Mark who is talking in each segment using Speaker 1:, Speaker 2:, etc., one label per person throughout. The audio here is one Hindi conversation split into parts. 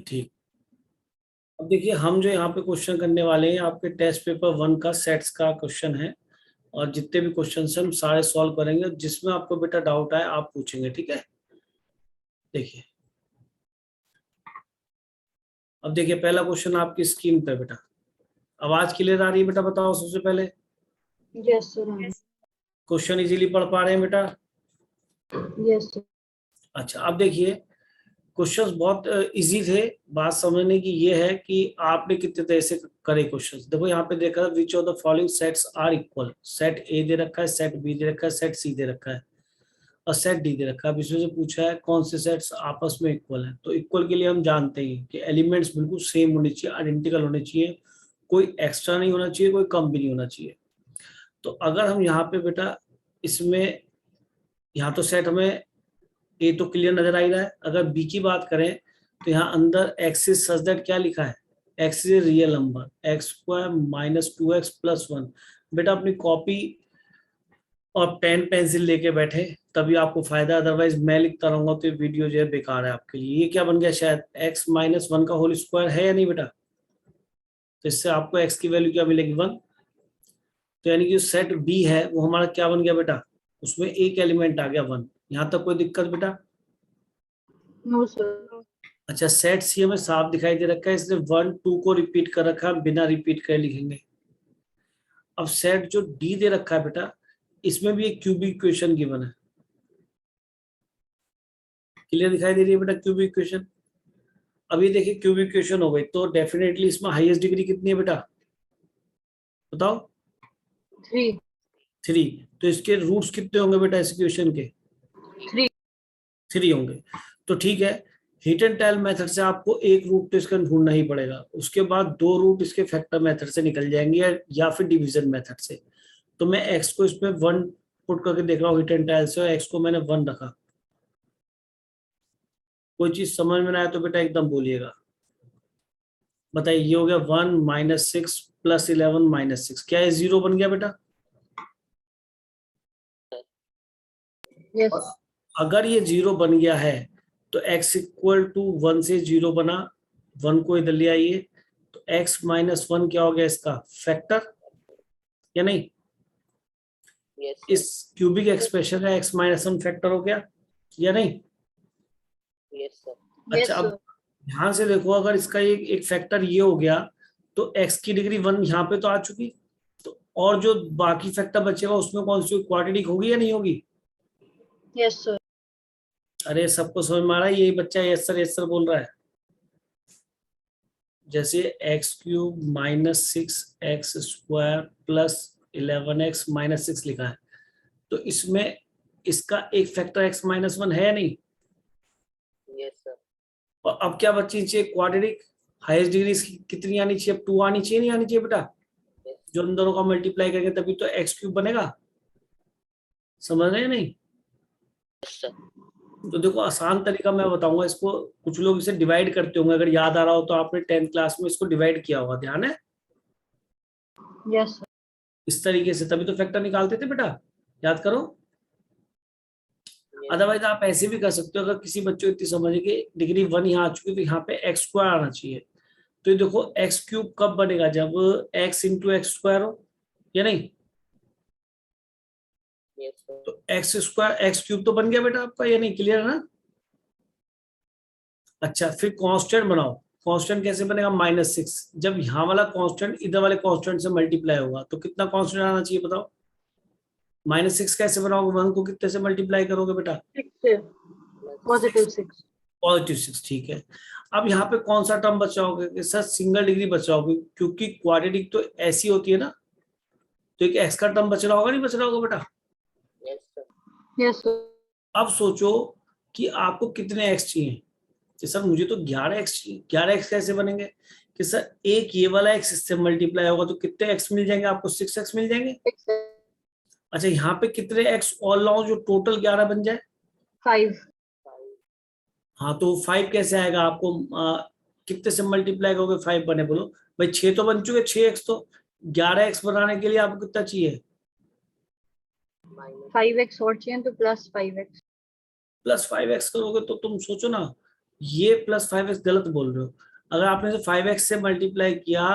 Speaker 1: ठीक। अब देखिए हम जो यहाँ पे क्वेश्चन करने वाले हैं आपके टेस्ट पेपर 1 का सेट्स का क्वेश्चन है, और जितने भी क्वेश्चन हैं हम सारे सॉल्व करेंगे। जिसमें आपको बेटा डाउट आए आप पूछेंगे, ठीक है। देखिए अब देखिए पहला क्वेश्चन आपकी स्क्रीन पे बेटा। आवाज क्लियर आ रही है बेटा? बताओ सबसे पहले।
Speaker 2: Yes sir.
Speaker 1: क्वेश्चन इजीली पढ़ पा रहे हैं बेटा?
Speaker 2: Yes sir.
Speaker 1: अच्छा अब देखिए क्वेश्चंस बहुत इजी थे। बात समझने की ये है कि आपने कितने तरह से करे क्वेश्चंस। देखो यहाँ पे देखा which of the following sets are equal. Set A दे रखा है, सेट बी दे रखा है, सेट सी दे रखा है और सेट डी दे रखा है। अब इसमें से पूछा है कौन से सेट्स आपस में इक्वल है। तो इक्वल के लिए हम जानते हैं कि एलिमेंट्स बिल्कुल सेम होने चाहिए, आइडेंटिकल होने चाहिए, कोई एक्स्ट्रा नहीं होना चाहिए, कोई कम भी नहीं होना चाहिए। तो अगर हम यहाँ पे बेटा इसमें, यहाँ तो सेट हमें ए तो क्लियर नजर आ ही रहा है। अगर बी की बात करें तो यहाँ अंदर एक्स इज सच दैट क्या लिखा है, x is real number, x square minus 2x plus 1। बेटा अपनी कॉपी और पेन पेंसिल लेके बैठे तभी आपको फायदा, अदरवाइज मैं लिखता रहूंगा तो ये वीडियो जो है बेकार है आपके लिए। ये क्या बन गया, शायद x माइनस 1 का होल स्क्वायर है या नहीं बेटा? तो इससे आपको x की वैल्यू क्या मिलेगी, 1। तो यानी कि सेट बी है वो हमारा क्या बन गया बेटा, उसमें एक एलिमेंट आ गया 1। यहाँ तक कोई दिक्कत बेटा?
Speaker 2: No sir.
Speaker 1: अच्छा सेट सी हमें साफ दिखाई दे रखा है, इसने 1 2 को रिपीट कर रखा है, बिना रिपीट करे लिखेंगे। अब सेट जो डी दे रखा है बेटा, इसमें भी एक क्यूबिक इक्वेशन गिवन है। क्लियर दिखाई दे रही है बेटा क्यूबिक इक्वेशन? अभी देखिए क्यूबिक इक्वेशन हो गई तो डेफिनेटली इसमें हाईएस्ट डिग्री कितनी है बेटा, बताओ?
Speaker 2: 3।
Speaker 1: 3। तो इसके रूट्स कितने होंगे बेटा इस इक्वेशन के?
Speaker 2: 3।
Speaker 1: 3 होंगे। तो ठीक है, हिट एंड टेल मेथड से आपको एक रूट तो इसका ढूंढना ही पड़ेगा, उसके बाद 2 रूट इसके फैक्टर मेथड से निकल जाएंगे या फिर डिवीजन मेथड से। तो मैं एक्स को इसमें 1 पुट करके देख रहा हूँ हिट एंड टेल से, और एक्स को मैंने 1 रखा। कोई चीज समझ में ना आए तो बेटा एकदम बोलिएगा। बताइए ये हो गया 1 माइनस 6 प्लस 11 माइनस 6, क्या ये 0 बन गया बेटा?
Speaker 2: यस।
Speaker 1: अगर ये 0 बन गया है तो x इक्वल टू 1 से 0 बना, 1 को इधर ले आइए तो x माइनस 1 क्या हो गया इसका फैक्टर या नहीं?
Speaker 3: yes,
Speaker 1: इस क्यूबिक एक्सप्रेशन का x माइनस 1 फैक्टर हो गया या नहीं?
Speaker 3: yes, sir.
Speaker 1: अच्छा अब ध्यान से देखो, अगर इसका एक फैक्टर ये हो गया तो x की डिग्री 1 यहाँ पे तो आ चुकी, तो और जो बाकी फैक्टर बचेगा उसमें कौन सी क्वाड्रेटिक होगी या नहीं होगी?
Speaker 2: Yes sir.
Speaker 1: अरे सबको समझ में आ रहा है? यही बच्चा यस सर बोल रहा है। जैसे x cube minus 6x square plus 11x minus 6 लिखा है, तो इसमें इसका एक फैक्टर x माइनस 1 है या नहीं?
Speaker 3: yes, sir.
Speaker 1: और अब क्या बच्ची चाहिए, क्वाड्रेटिक। हाईएस्ट डिग्री इसकी कितनी आनी चाहिए, अब 2 आनी चाहिए नहीं आनी चाहिए बेटा?
Speaker 3: yes.
Speaker 1: जो इन दोनों का मल्टीप्लाई करेंगे तभी तो एक्स क्यूब बनेगा। समझ रहे हैं नहीं?
Speaker 3: yes, sir.
Speaker 1: तो देखो आसान तरीका मैं बताऊंगा इसको, कुछ लोग इसे डिवाइड करते होंगे, अगर याद आ रहा हो तो आपने 10th क्लास में इसको डिवाइड किया होगा, ध्यान है?
Speaker 2: Yes sir.
Speaker 1: इस तरीके से तभी तो फैक्टर निकालते थे बेटा, याद करो।
Speaker 3: yes.
Speaker 1: अदरवाइज आप ऐसे भी कर सकते हो, अगर किसी बच्चे को इतनी समझ है कि डिग्री 1 यहाँ आ चुकी तो यहाँ पे एक्स स्क्वायर आना चाहिए। तो ये देखो एक्स क्यूब कब बनेगा, जब एक्स इंटू एक्स स्क्वायर हो या नहीं?
Speaker 3: yes, sir.
Speaker 1: तो एक्स स्क्वायर एक्स क्यूब तो बन गया बेटा आपका, या नहीं? क्लियर है ना? अच्छा फिर कांस्टेंट बनाओ। कांस्टेंट कैसे बनेगा, -6। जब यहाँ वाला कांस्टेंट इधर वाले कांस्टेंट से मल्टीप्लाई होगा तो कितना कांस्टेंट आना चाहिए बताओ? -6 कैसे बनाओगे, 1 को कितने से मल्टीप्लाई करोगे बेटा?
Speaker 2: 6 पॉजिटिव 6।
Speaker 1: पॉजिटिव 6, ठीक है। अब यहाँ पे कौन सा टर्म बचाओगे कि सर सिंगल डिग्री बचाओगे, क्योंकि क्वाड्रेटिक तो ऐसी होती है ना, तो एक एक्स का टर्म बच रहा होगा नहीं बच रहा होगा बेटा?
Speaker 3: yes, sir.
Speaker 2: Yes sir.
Speaker 1: अब सोचो कि आपको कितने एक्स चाहिए, कि सर मुझे तो 11x चाहिए। 11x कैसे बनेंगे कि सर एक ये वाला एक्स इससे मल्टीप्लाई होगा तो कितने एक्स मिल जाएंगे आपको, 6x मिल जाएंगे।
Speaker 2: 6
Speaker 1: अच्छा यहाँ पे कितने एक्स और लाओ जो टोटल 11 बन जाए?
Speaker 2: 5।
Speaker 1: हाँ तो 5 कैसे आएगा आपको, कितने से मल्टीप्लाई करोगे 5 बने, बोलो भाई? 6 तो बन चुके, 6x तो 11x बनाने के लिए आपको कितना चाहिए?
Speaker 2: 5x और चाहिए तो +5x।
Speaker 1: +5x करोगे तो तुम सोचो ना, ये प्लस 5x गलत बोल रहे हो। अगर आपने 5x से मल्टीप्लाई किया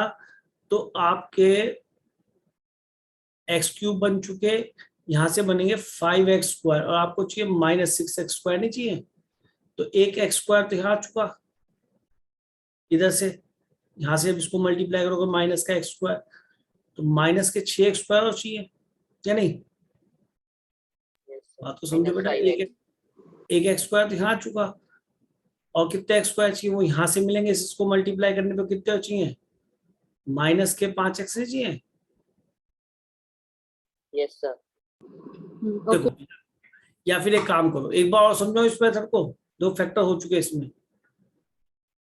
Speaker 1: तो आपके एक्स क्यूब बन चुके, यहां से बनेंगे 5x स्क्वायर, और आपको चाहिए -6x स्क्वायर, नहीं चाहिए। तो एक एक्स स्क्वायर तो यहाँ आ चुका, इधर से यहां से अब इसको मल्टीप्लाई करोगे माइनस का एक्स स्क्वायर, तो माइनस के 6x स्क्वायर और चाहिए या नहीं।
Speaker 3: Yes, sir.
Speaker 1: बात तो समझो
Speaker 3: Minus
Speaker 1: बेटा,
Speaker 3: 5x.
Speaker 1: एक एक्स स्क्वायर तो यहाँ आ चुका, और कितने एक्स स्क्वायर चाहिए वो यहाँ से मिलेंगे, इसको मल्टीप्लाई करने पे कितने चाहिए, माइनस के 5x नहीं चाहिए।
Speaker 3: Yes, sir.
Speaker 2: Okay.
Speaker 1: देखो, या फिर एक काम करो, एक बार और समझो इस मेथड को, 2 फैक्टर हो चुके इसमें।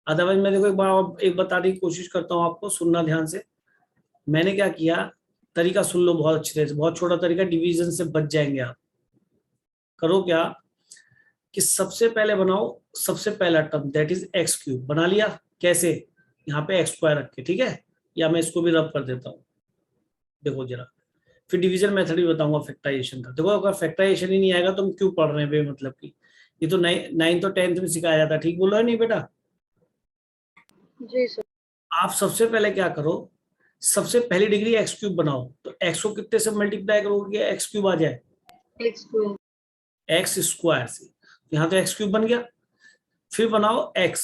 Speaker 1: अदरवाइज मैं देखो एक बार और एक बताने की कोशिश करता हूँ आपको, सुनना ध्यान से। मैंने क्या किया, तरीका सुन लो बहुत अच्छे से, बहुत छोटा तरीका, डिवीजन से बच जाएंगे आप। करो क्या कि सबसे पहले बनाओ सबसे पहला term, that is x cube. बना लिया, कैसे, यहाँ पे एक्स स्क्वायर रख के, ठीक है, या मैं इसको भी रब कर देता हूँ। देखो जरा, फिर डिवीजन मेथड भी बताऊंगा फैक्टराइजेशन का। देखो अगर फैक्टराइजेशन ही नहीं आएगा तो हम क्यों पढ़ रहे हैं बेमतलब की। ये तो 9th और 10th में सिखाया जाता है, ठीक बोलो है नहीं बेटा।
Speaker 2: जी सर।
Speaker 1: आप सबसे पहले क्या करो, सबसे पहली डिग्री एक्स क्यूब बनाओ, तो एक्स को कितने से मल्टीप्लाई करोगे एक्स क्यूब आ जाए,
Speaker 2: एक्स स्क्वायर।
Speaker 1: एक्स स्क्वायर से, यहाँ तो एक्स क्यूब बन गया। फिर बनाओ एक्स,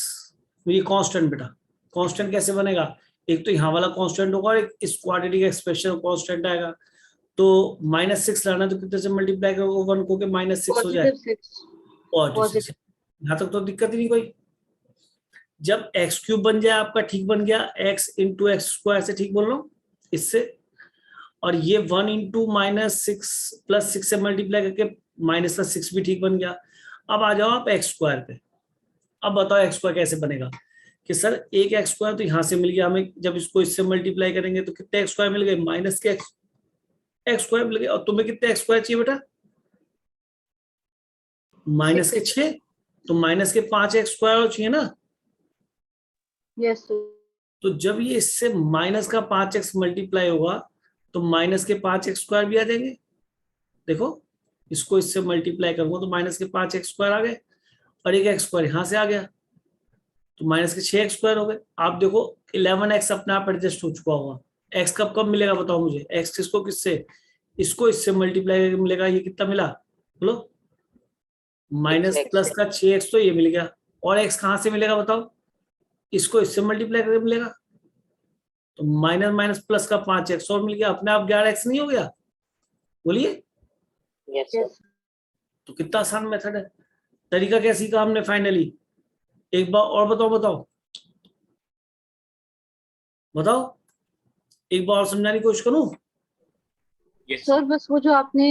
Speaker 1: ये कांस्टेंट बेटा, कांस्टेंट कैसे बनेगा, एक तो यहाँ वाला कांस्टेंट होगा और एक इस क्वाड्रेटिक एक्सप्रेशन कांस्टेंट आएगा। तो -6 लाना, तो कितने से मल्टीप्लाई करोगे 1 को, के -6 हो जाए,
Speaker 2: पॉजिटिव 6।
Speaker 1: यहाँ तक तो दिक्कत ही नहीं कोई। जब एक्स क्यूब बन जाए आपका, ठीक बन गया, एक्स इंटू एक्स स्क्वायर से, ठीक बोल रहा हूँ इससे, और ये 1 इंटू -6 प्लस 6 से मल्टीप्लाई करके -6 भी ठीक बन गया। अब आ जाओ आप एक्स स्क्वायर पे। अब बताओ एक्स स्क्वायर कैसे बनेगा, कि सर एक एक्स स्क्वायर तो यहाँ से मिल गया हमें, जब इसको इससे मल्टीप्लाई करेंगे तो कितने एक्स स्क्वायर मिल गए, माइनस के एक्स स्क्वायर मिल गए। और तुम्हें कितने एक्स स्क्वायर चाहिए बेटा, माइनस के 6, तो माइनस के 5x स्क्वायर चाहिए ना।
Speaker 2: Yes sir.
Speaker 1: तो जब ये इससे माइनस का 5x मल्टीप्लाई होगा तो माइनस के 5x स्क्वायर भी आ जाएंगे। देखो इसको इससे मल्टीप्लाई करूंगा तो माइनस के 5x स्क्वायर आ गए, और एक एक्स स्क्वायर यहाँ से आ गया, तो माइनस के 6x स्क्वायर हो गए। आप देखो 11x अपने आप एडजस्ट हो चुका होगा। x कब कब मिलेगा बताओ मुझे, x किसको किससे, इसको इससे मल्टीप्लाई करके मिलेगा, ये कितना मिला बोलो, माइनस प्लस का 6x, तो ये मिल गया। और x कहाँ से मिलेगा बताओ, इसको इससे मल्टीप्लाई करके मिलेगा, तो माइनस माइनस प्लस का 5x और मिल गया, अपने आप 11x नहीं हो गया, बोलिए।
Speaker 3: Yes, sir.
Speaker 1: तो कितना आसान मेथड है, तरीका क्या सीखा हमने फाइनली, एक बार और बताओ बताओ बताओ, एक बार और समझाने की कोशिश करूं।
Speaker 2: सर बस वो जो आपने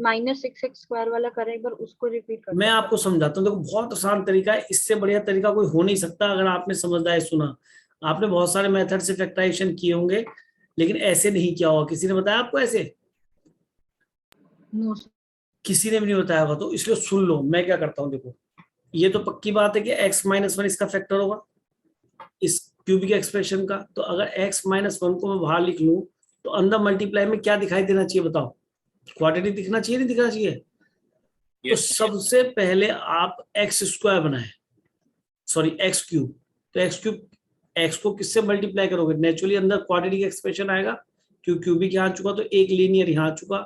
Speaker 2: -6x स्क्वायर वाला करा, एक बार उसको रिपीट कर।
Speaker 1: मैं आपको समझाता हूँ, देखो बहुत आसान तरीका है, इससे बढ़िया तरीका कोई हो नहीं सकता अगर आपने समझदारी सुना। आपने बहुत सारे मेथड से फैक्टराइजेशन किए होंगे, लेकिन ऐसे नहीं किया होगा। किसी ने बताया आपको ऐसे,
Speaker 2: नो
Speaker 1: किसी ने भी नहीं बताया होगा, तो इसलिए सुन लो मैं क्या करता हूँ। देखो ये तो पक्की बात है कि x-1 इसका फैक्टर होगा इस क्यूबिक एक्सप्रेशन का, तो अगर x-1 को मैं बाहर लिख लूं तो अंदर मल्टीप्लाई में क्या दिखाई देना चाहिए बताओ, क्वाड्रेटिक दिखना चाहिए नहीं दिखना चाहिए। तो सबसे पहले आप एक्स स्क्वायर बनाए, सॉरी एक्स क्यूब, तो एक्स क्यूब, एक्स को किससे मल्टीप्लाई करोगे, नेचुरली अंदर क्वाड्रेटिक एक्सप्रेशन आएगा, क्योंकि क्यूबिक यहाँ आ चुका तो एक लीनियर यहाँ आ चुका,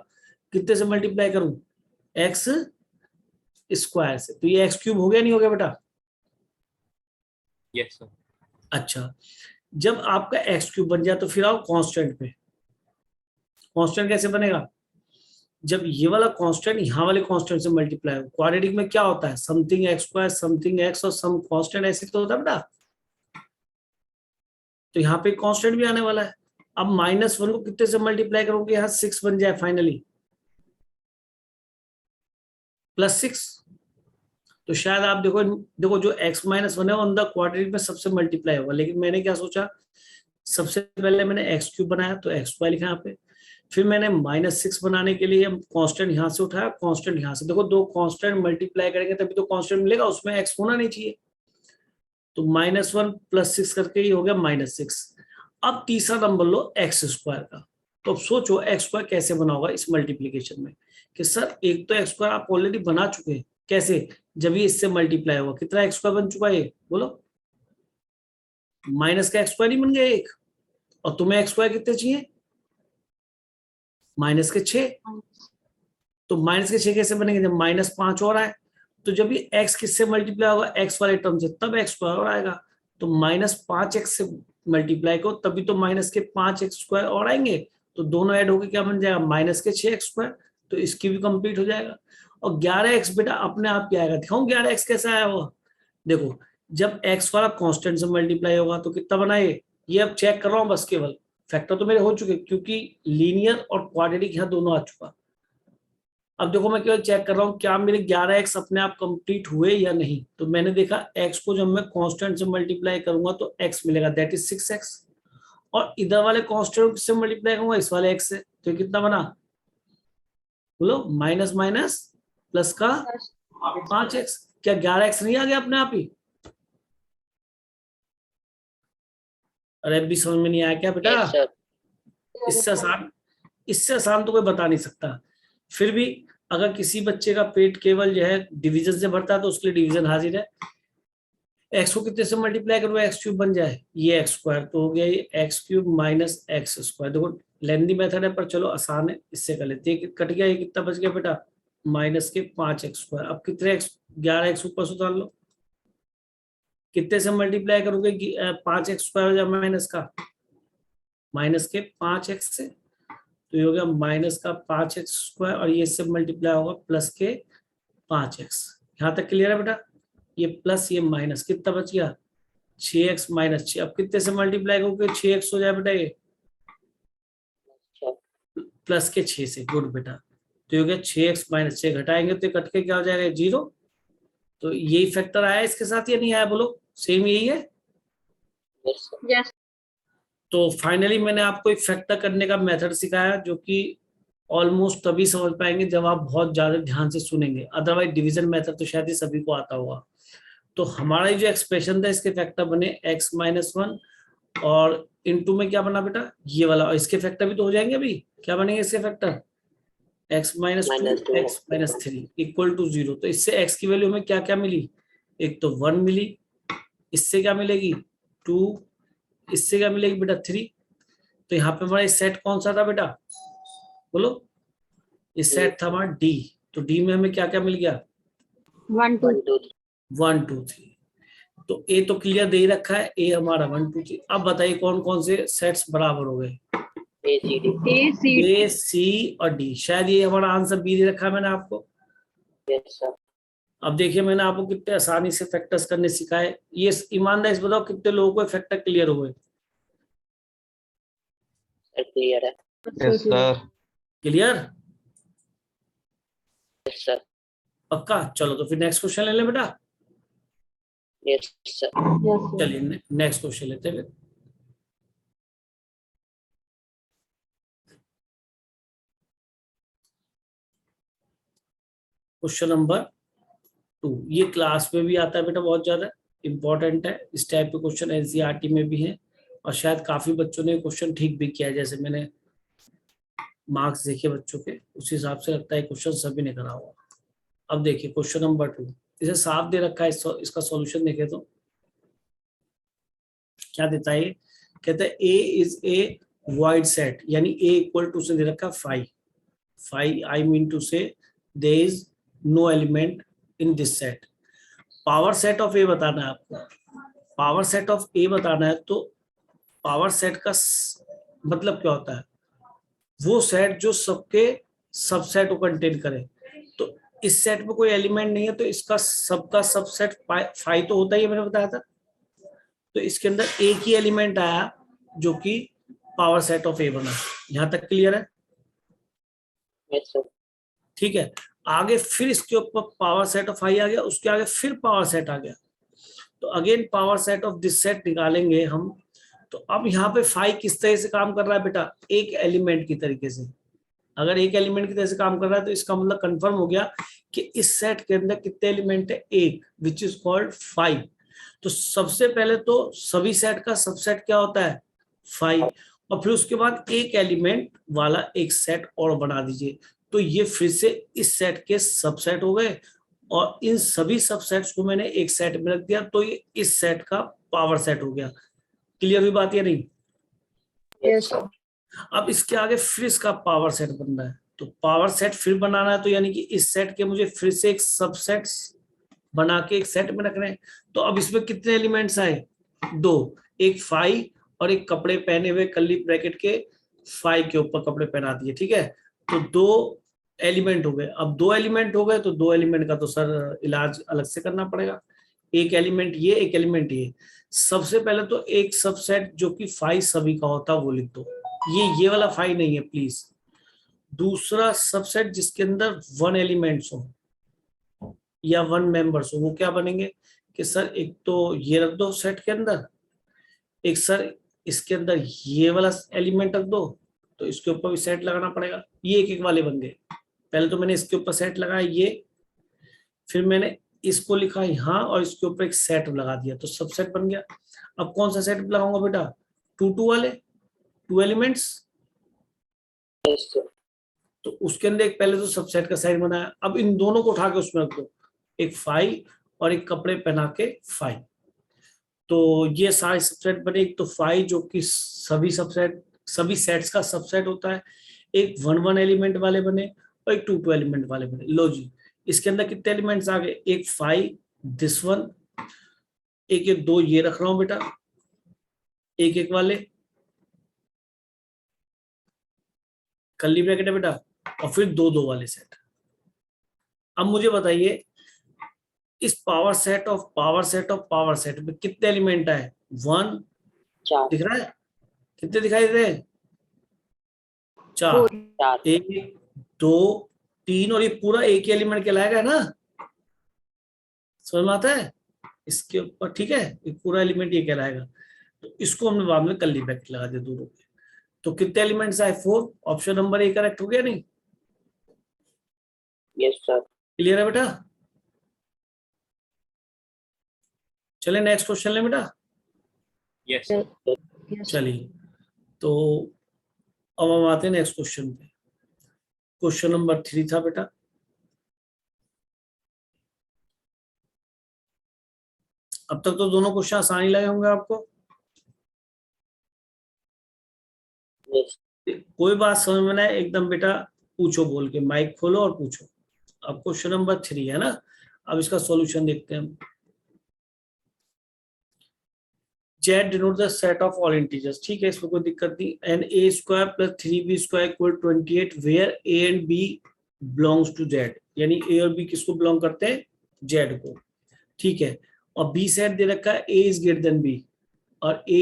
Speaker 1: कितने से मल्टीप्लाई करूं, एक्स स्क्वायर से, तो ये एक्स क्यूब हो गया नहीं हो गया बेटा।
Speaker 4: Yes sir.
Speaker 1: अच्छा, जब आपका एक्स क्यूब बन जाए तो फिर आओ कांस्टेंट पे। कांस्टेंट कैसे बनेगा, जब ये वाला कांस्टेंट यहाँ वाले कांस्टेंट से मल्टीप्लाई हो, क्वाड्रेटिक में क्या होता है, something x square something x और सम कांस्टेंट, ऐसे तो होता है बेटा। तो यहाँ पे कांस्टेंट भी आने वाला है। अब -1 को कितने से मल्टीप्लाई करोगे, यहाँ 6 बन जाए फाइनली, +6, तो शायद आप देखो देखो जो x-1 है वो अंदर क्वाड्रेटिक में सबसे मल्टीप्लाई होगा, लेकिन मैंने क्या सोचा, सबसे पहले मैंने एक्स क्यूब बनाया तो एक्स स्क्वायर लिखा यहाँ पे, फिर मैंने -6 बनाने के लिए कांस्टेंट यहाँ से उठाया, कांस्टेंट यहाँ से, देखो दो कांस्टेंट मल्टीप्लाई करेंगे तभी तो कांस्टेंट मिलेगा, उसमें एक्स होना नहीं चाहिए, तो -1 + 6 करके ही हो गया -6। अब तीसरा नंबर लो एक्स स्क्वायर का, तो अब सोचो एक्स स्क्वायर कैसे बना होगा इस मल्टीप्लीकेशन में, कि सर एक तो एक्स स्क्वायर आप ऑलरेडी बना चुके हैं, कैसे, जब ये इससे मल्टीप्लाई होगा। कितना एक्स स्क्वायर बन चुका है ये, बोलो? माइनस का एक्स स्क्वायर ही बन गया एक, और तुम्हें एक्स स्क्वायर कितने चाहिए? माइनस के 6। तो माइनस के 6 कैसे बनेंगे? जब -5 और आए, तो जब ये x किससे मल्टीप्लाई होगा? x वाले टर्म से, तब x स्क्वायर और आएगा। तो -5x से मल्टीप्लाई को, तभी तो माइनस के 5x स्क्वायर और आएंगे। तो दोनों ऐड होकर क्या बन जाएगा? माइनस के 6x स्क्वायर। तो इसकी भी कंप्लीट हो जाएगा। और 11x बेटा अपने आप क्या आएगा? दिखाऊं 11x कैसे आया वो? देखो, जब x वाला कांस्टेंट से मल्टीप्लाई होगा तो कितना बना ये अब चेक कर रहा हूं बस, केवल फैक्टर तो मेरे हो चुके, क्योंकि लीनियर और क्वाड्रेटिक यहाँ दोनों आ चुका। अब देखो मैं केवल चेक कर रहा हूँ क्या मेरे 11x अपने आप कंप्लीट हुए या नहीं। तो मैंने देखा x को जब मैं कांस्टेंट से मल्टीप्लाई करूंगा तो x मिलेगा, दैट इज 6x। और इधर वाले कांस्टेंट से मल्टीप्लाई करूंगा इस वाले x से, तो ये कितना बना? बोलो, माइनस माइनस प्लस का 5x। क्या 11x नहीं आ गया अपने आप ही? अरे भी समझ में नहीं आया क्या बेटा?
Speaker 3: Yes, sir.
Speaker 1: इससे आसान तो कोई बता नहीं सकता। फिर भी अगर किसी बच्चे का पेट केवल जो है डिवीजन से भरता है तो उसके लिए डिवीजन हाजिर है। एक्स को कितने से मल्टीप्लाई करो एक्स क्यूब बन जाए? ये एक्स स्क्वायर तो हो गया ये x cube minus x square. देखो लेंदी मेथड है पर चलो आसान है, इससे कर लेते हैं। कट गया, ये कितना बच गया बेटा? माइनस के 5x स्क्वायर। अब कितने एक्स? 11x ऊपर से उतार लो। कितने से मल्टीप्लाई करोगे 5x स्क्वायर या माइनस का? माइनस के 5x से, तो ये हो गया माइनस का 5x स्क्वायर, और ये इससे मल्टीप्लाई होगा प्लस के 5x। यहां तक क्लियर है बेटा? ये प्लस ये माइनस, कितना बच गया? 6x minus 6। अब कितने से मल्टीप्लाई करोगे 6x हो जाए बेटा? ये प्लस के 6 से, गुड बेटा। तो ये हो गया 6x माइनस 6, घटाएंगे तो कट के क्या हो जाएगा? 0। तो यही फैक्टर आया इसके साथ या नहीं आया? बोलो, सेम यही है।
Speaker 3: Yes, sir.
Speaker 2: Yes.
Speaker 1: तो फाइनली मैंने आपको एक फैक्टर करने का मेथड सिखाया, जो कि ऑलमोस्ट तभी समझ पाएंगे जब आप बहुत ज्यादा ध्यान से सुनेंगे। अदरवाइज डिवीजन मेथड तो शायद ही सभी को आता होगा। तो हमारा जो एक्सप्रेशन था इसके फैक्टर बने x-1, और इनटू में क्या बना बेटा? ये वाला। और इसके फैक्टर भी तो हो जाएंगे अभी। क्या बनेंगे इसके factor? x-2 x-3 equal to 0। तो इससे x की वैल्यू में क्या क्या मिली? एक तो 1 मिली, इससे क्या मिलेगी? 2, इससे क्या मिलेगी बेटा? 3। तो यहाँ पे हमारा सेट कौन सा था बेटा? बोलो, इस सेट था हमारा D। तो D में हमें क्या क्या मिल गया?
Speaker 2: 1 2
Speaker 1: 1 2 3। तो A तो क्लियर दे ही रखा है, A हमारा 1 2 3। अब बताइए कौन कौन से सेट्स बराबर हो गए?
Speaker 3: A, C, D.
Speaker 1: A C और D। शायद ये हमारा आंसर B दे रखा है मैंने आपको।
Speaker 3: Yes, sir.
Speaker 1: अब देखिए मैंने आपको कितने आसानी से फैक्टर्स करने सिखाए। ये ईमानदारी से बताओ कितने लोगों को फैक्टर क्लियर हो गए?
Speaker 3: Sir, clear है.
Speaker 4: Yes, sir.
Speaker 1: Clear?
Speaker 3: Yes, sir.
Speaker 1: पक्का? चलो तो फिर नेक्स्ट क्वेश्चन ले ले बेटा।
Speaker 3: Yes, sir.
Speaker 2: Yes, sir.
Speaker 1: चलिए नेक्स्ट क्वेश्चन लेते हैं। क्वेश्चन नंबर 2, ये क्लास में भी आता है बेटा, बहुत ज्यादा इंपॉर्टेंट है। इस टाइप के क्वेश्चन एनसीईआरटी में भी है, और शायद काफी बच्चों ने क्वेश्चन ठीक भी किया है। जैसे मैंने मार्क्स देखे बच्चों के, उस हिसाब से लगता है क्वेश्चन सभी ने करा हुआ। अब देखिए क्वेश्चन नंबर 2, इसे साफ दे रखा है। इसका सॉल्यूशन देखे तो क्या देता है? कहते हैं A is a void set, यानी ए इक्वल टू से दे रखा 5। I mean to say there is no element in this set. Power set of A बताना है आपको। पावर सेट ऑफ ए बताना है, तो पावर सेट का मतलब क्या होता है? वो सेट जो सबके सबसेट को कंटेन करे। तो इस सेट में कोई एलिमेंट नहीं है, तो इसका सबका सबसेट 5 तो होता ही है, मैंने बताया था। तो इसके अंदर एक ही एलिमेंट आया जो कि पावर सेट ऑफ ए बना। यहां तक क्लियर है?
Speaker 3: Yes, sir.
Speaker 1: ठीक है। आगे फिर इसके ऊपर पावर सेट ऑफ आई आ गया, उसके आगे फिर पावर सेट आ गया। तो again power set of this set निकालेंगे हम। तो अब यहाँ पे 5 किस तरह से काम कर रहा है बेटा? एक एलिमेंट की तरीके से। अगर एक एलिमेंट की तरह से काम कर रहा है तो इसका मतलब कंफर्म हो गया कि इस सेट के अंदर कितने एलिमेंट है? एक, विच इज कॉल्ड 5। तो सबसे पहले तो सभी सेट का सबसेट क्या होता है? 5। और फिर उसके बाद एक एलिमेंट वाला एक सेट और बना दीजिए। तो ये फिर से इस सेट के सबसेट हो गए, और इन सभी सबसेट्स को मैंने एक सेट में रख दिया, तो ये इस सेट का पावर सेट हो गया। क्लियर हुई बात या नहीं?
Speaker 3: Yes, sir.
Speaker 1: अब इसके आगे फिर इसका पावर सेट बनना है, तो पावर सेट फिर बनाना है, तो यानी कि इस सेट के मुझे फिर से एक सबसेट्स बना के एक सेट में रखना है। तो अब इसमें कितने एलिमेंट्स आए? 2, एक फाई और एक कपड़े पहने हुए कर्ली ब्रैकेट के फाई के ऊपर कपड़े पहना दिए, ठीक है। तो 2 एलिमेंट हो गए। अब 2 एलिमेंट हो गए तो 2 एलिमेंट का तो सर इलाज अलग से करना पड़ेगा। एक एलिमेंट ये, एक एलिमेंट ये। सबसे पहले तो एक सबसेट जो कि फाई सभी का होता है वो लिख दो, ये वाला फाई नहीं है प्लीज। दूसरा सबसेट जिसके अंदर 1 एलिमेंट्स हो या 1 मेंबर्स हो, वो क्या बनेंगे कि सर एक तो ये रख दो सेट के अंदर, एक सर इसके अंदर ये वाला एलिमेंट रख दो, तो इसके ऊपर भी सेट लगाना पड़ेगा। ये एक एक वाले बन गए। पहले तो मैंने इसके ऊपर सेट लगाया ये, फिर मैंने इसको लिखा यहाँ और इसके ऊपर एक सेट लगा दिया, तो सबसेट बन गया। अब कौन सा सेट लगाऊंगा बेटा? 2 वाले 2 एलिमेंट्स।
Speaker 3: Yes, sir.
Speaker 1: तो उसके अंदर एक पहले तो सबसेट का साइड बनाया। अब इन दोनों को उठा के उसमें रख दो, एक फाई और एक कपड़े पहना के फाई। तो ये सारे सबसेट बने। एक तो फाई जो कि सभी सेट्स का सबसेट होता है, एक 1 एलिमेंट वाले बने और एक 2 एलिमेंट वाले बने। लो जी, इसके अंदर कितने एलिमेंट्स आ गए? एक फाई, दिस वन, एक ये 2 ये रख रहा हूं बेटा, एक एक वाले कर्ली ब्रैकेट है बेटा, और फिर 2 वाले सेट। अब मुझे बताइए इस power set of power set of power set में कितने एलिमेंट आए? 1
Speaker 3: 4.
Speaker 1: दिख रहा है? कितने दिखाई दे रहे हैं? 4।
Speaker 3: 4.
Speaker 1: 1 2 3 और ये पूरा एक ही एलिमेंट कहलाएगा ना? समझ में आता है इसके ऊपर? ठीक है, ये पूरा एलिमेंट ये कहलाएगा। तो इसको हमने बाद में कर्ली ब्रैकेट लगा दिया दोनों पे। तो कितने एलिमेंट्स आए? 4। ऑप्शन नंबर ए करेक्ट हो गया नहीं?
Speaker 3: Yes, sir.
Speaker 1: क्लियर है बेटा? चले नेक्स्ट क्वेश्चन ले बेटा।
Speaker 4: Yes, sir.
Speaker 2: Yes.
Speaker 1: चलिए, तो अब हम आते हैं नेक्स्ट क्वेश्चन पे। क्वेश्चन नंबर 3 था बेटा। अब तक तो दोनों क्वेश्चन आसानी लगे होंगे आपको।
Speaker 3: Yes.
Speaker 1: कोई बात समझ में ना आए एकदम बेटा पूछो, बोल के माइक खोलो और पूछो। अब क्वेश्चन नंबर 3 है ना, अब इसका सॉल्यूशन देखते हैं हम। Z denote the set of all integers, ठीक है, इसमें कोई दिक्कत नहीं। and a square plus 3b square equal 28 where a and b belongs to Z, यानी a और b किसको बिलोंग करते हैं? Z को, ठीक है। और b सेट दे रखा है a is greater than b, और a